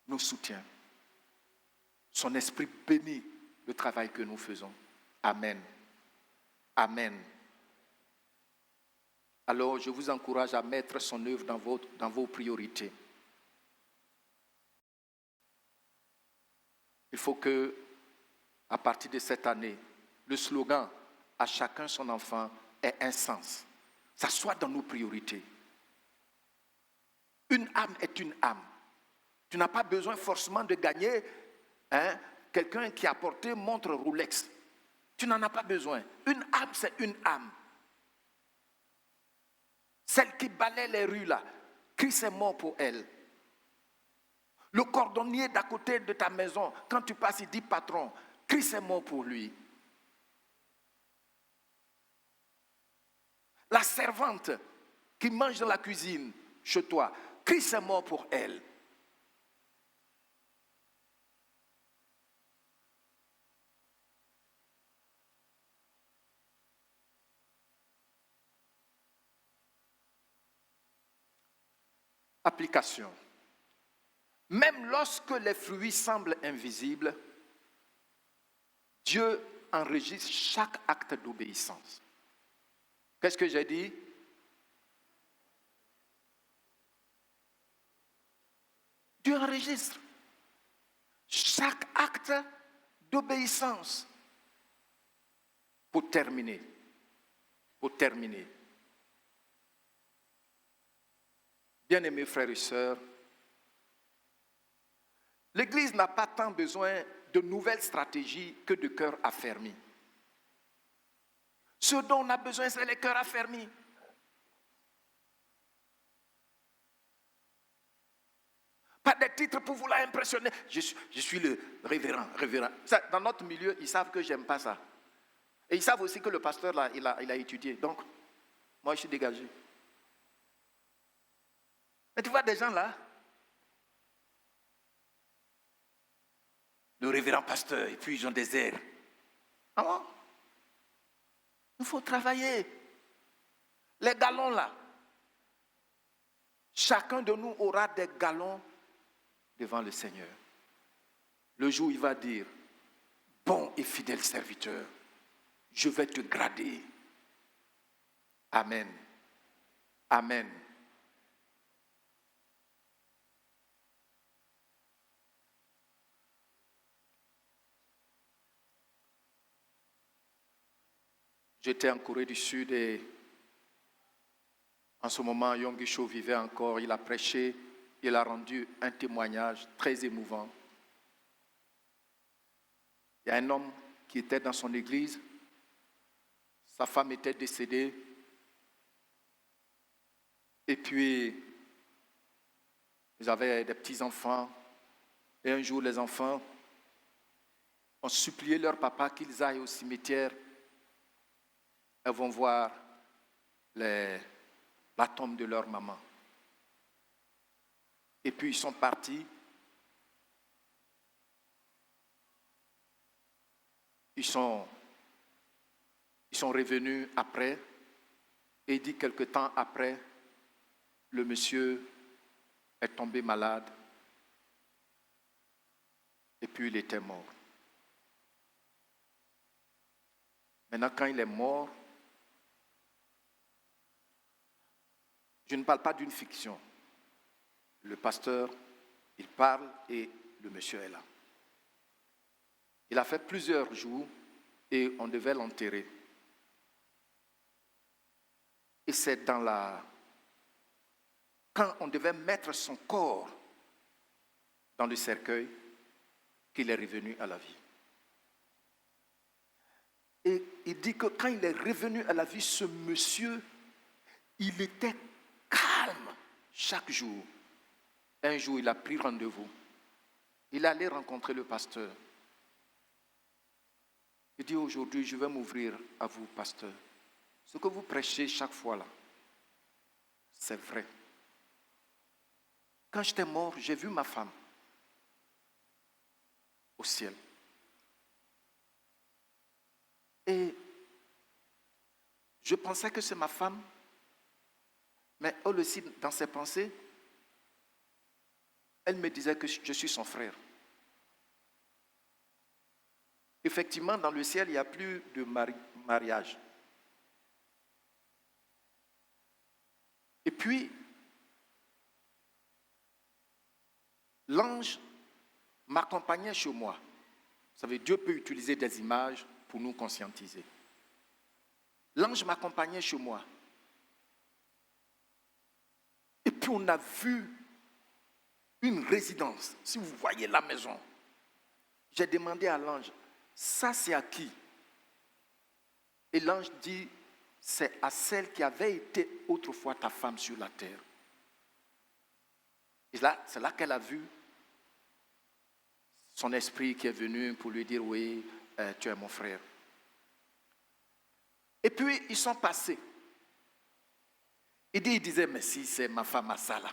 nous soutient. Son esprit bénit le travail que nous faisons. Amen. Amen. Alors, je vous encourage à mettre son œuvre dans vos priorités. Il faut que, à partir de cette année, le slogan « À chacun son enfant » ait un sens. Ça soit dans nos priorités. Une âme est une âme. Tu n'as pas besoin forcément de gagner quelqu'un qui a porté montre Rolex. Tu n'en as pas besoin. Une âme, c'est une âme. Celle qui balaie les rues là, Christ est mort pour elle. Le cordonnier d'à côté de ta maison, quand tu passes, il dit patron, Christ est mort pour lui. La servante qui mange dans la cuisine chez toi, Christ est mort pour elle. Application. Même lorsque les fruits semblent invisibles, Dieu enregistre chaque acte d'obéissance. Qu'est-ce que j'ai dit? Dieu enregistre chaque acte d'obéissance. Pour terminer. Bien-aimés frères et sœurs, l'Église n'a pas tant besoin de nouvelles stratégies que de cœurs affermis. Ce dont on a besoin, c'est les cœurs affermis. Pas des titres pour vouloir impressionner. Je suis le révérend. Ça, dans notre milieu, ils savent que je n'aime pas ça. Et ils savent aussi que le pasteur, là, il a étudié. Donc, moi, je suis dégagé. Mais tu vois des gens là, le révérend pasteur, et puis ils ont des airs. Ah bon? Il faut travailler. Les galons là, chacun de nous aura des galons devant le Seigneur. Le jour où il va dire, bon et fidèle serviteur, je vais te grader Amen. Amen. J'étais en Corée du Sud et en ce moment, Yonggi Cho vivait encore. Il a prêché, il a rendu un témoignage très émouvant. Il y a un homme qui était dans son église, sa femme était décédée, et puis ils avaient des petits-enfants, et un jour les enfants ont supplié leur papa qu'ils aillent au cimetière. Elles vont voir la tombe de leur maman. Et puis ils sont partis. Ils sont revenus après. Et il dit quelque temps après, le monsieur est tombé malade. Et puis il était mort. Maintenant, quand il est mort, je ne parle pas d'une fiction. Le pasteur, il parle et le monsieur est là. Il a fait plusieurs jours et on devait l'enterrer. Et c'est quand on devait mettre son corps dans le cercueil qu'il est revenu à la vie. Et il dit que quand il est revenu à la vie, ce monsieur, il était calme chaque jour. Un jour, il a pris rendez-vous. Il allait rencontrer le pasteur. Il dit, aujourd'hui, je vais m'ouvrir à vous, pasteur. Ce que vous prêchez chaque fois là, c'est vrai. Quand j'étais mort, j'ai vu ma femme au ciel. Et je pensais que c'est ma femme, mais elle aussi, dans ses pensées, elle me disait que je suis son frère. Effectivement, dans le ciel, il n'y a plus de mariage. Et puis, l'ange m'accompagnait chez moi. Vous savez, Dieu peut utiliser des images pour nous conscientiser. L'ange m'accompagnait chez moi. Et puis on a vu une résidence. Si vous voyez la maison, j'ai demandé à l'ange, ça c'est à qui? Et l'ange dit, c'est à celle qui avait été autrefois ta femme sur la terre. Et là, c'est là qu'elle a vu son esprit qui est venu pour lui dire, oui, tu es mon frère. Et puis, ils sont passés. Il disait, mais si c'est ma femme à ça là.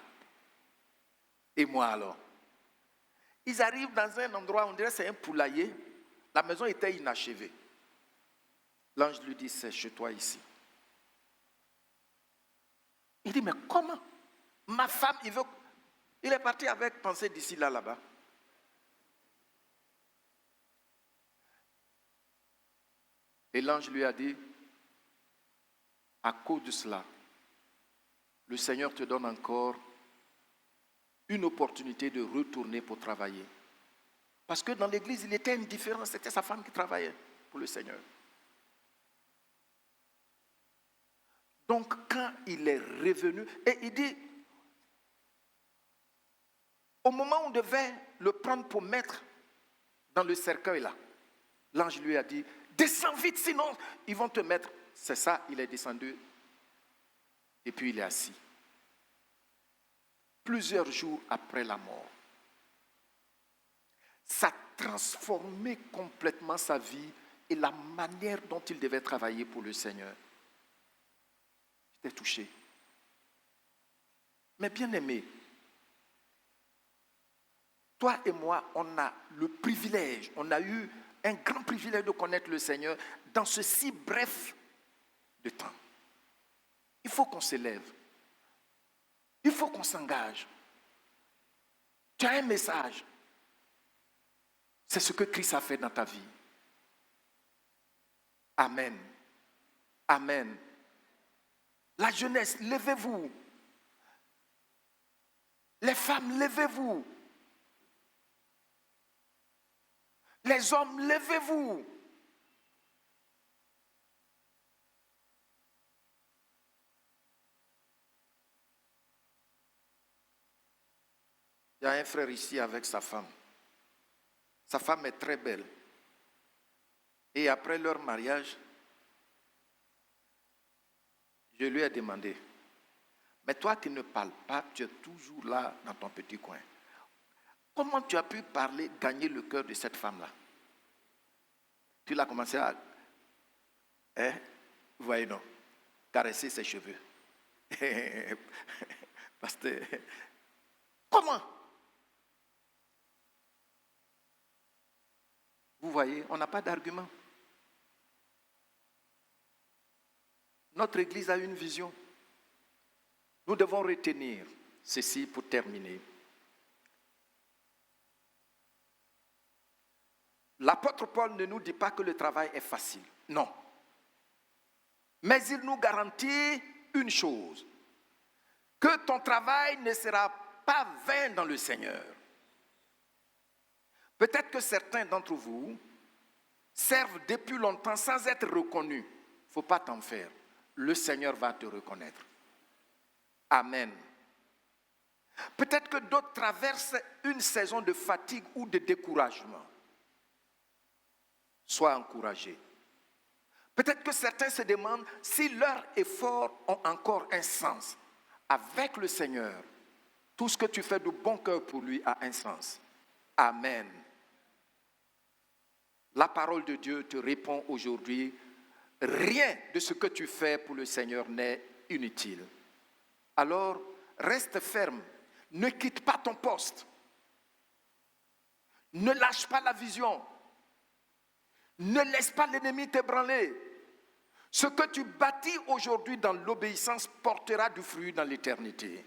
Et moi alors? Ils arrivent dans un endroit, on dirait que c'est un poulailler. La maison était inachevée. L'ange lui dit, c'est chez toi ici. Il dit, mais comment? Ma femme, il est parti avec pensée d'ici là, là-bas. Et l'ange lui a dit, à cause de cela, le Seigneur te donne encore une opportunité de retourner pour travailler. Parce que dans l'église, il était indifférent, c'était sa femme qui travaillait pour le Seigneur. Donc, quand il est revenu, et il dit, au moment où on devait le prendre pour mettre dans le cercueil là, l'ange lui a dit, descends vite, sinon ils vont te mettre. C'est ça, il est descendu et puis il est assis. Plusieurs jours après la mort, ça a transformé complètement sa vie et la manière dont il devait travailler pour le Seigneur. J'étais touché. Mais bien aimé, toi et moi, on a le privilège, on a eu un grand privilège de connaître le Seigneur dans ce si bref de temps. Il faut qu'on s'élève. Il faut qu'on s'engage. Tu as un message. C'est ce que Christ a fait dans ta vie. Amen. Amen. La jeunesse, levez-vous. Les femmes, levez-vous. Les hommes, levez-vous. Il y a un frère ici avec sa femme. Sa femme est très belle. Et après leur mariage, je lui ai demandé, mais toi qui ne parles pas, tu es toujours là dans ton petit coin. Comment tu as pu parler, gagner le cœur de cette femme-là? Tu l'as commencé à, vous voyez non, caresser ses cheveux. Pasteur, comment? Vous voyez, on n'a pas d'argument. Notre Église a une vision. Nous devons retenir ceci pour terminer. L'apôtre Paul ne nous dit pas que le travail est facile. Non. Mais il nous garantit une chose, que ton travail ne sera pas vain dans le Seigneur. Peut-être que certains d'entre vous servent depuis longtemps sans être reconnus. Il ne faut pas t'en faire. Le Seigneur va te reconnaître. Amen. Peut-être que d'autres traversent une saison de fatigue ou de découragement. Sois encouragé. Peut-être que certains se demandent si leurs efforts ont encore un sens. Avec le Seigneur, tout ce que tu fais de bon cœur pour lui a un sens. Amen. La parole de Dieu te répond aujourd'hui, rien de ce que tu fais pour le Seigneur n'est inutile. Alors, reste ferme, ne quitte pas ton poste, ne lâche pas la vision, ne laisse pas l'ennemi t'ébranler. Ce que tu bâtis aujourd'hui dans l'obéissance portera du fruit dans l'éternité.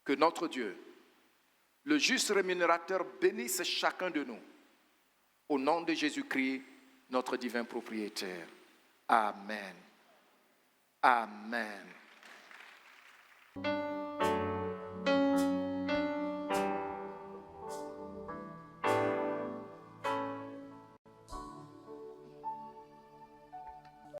Que notre Dieu, le juste rémunérateur, bénisse chacun de nous. Au nom de Jésus-Christ, notre divin propriétaire. Amen. Amen.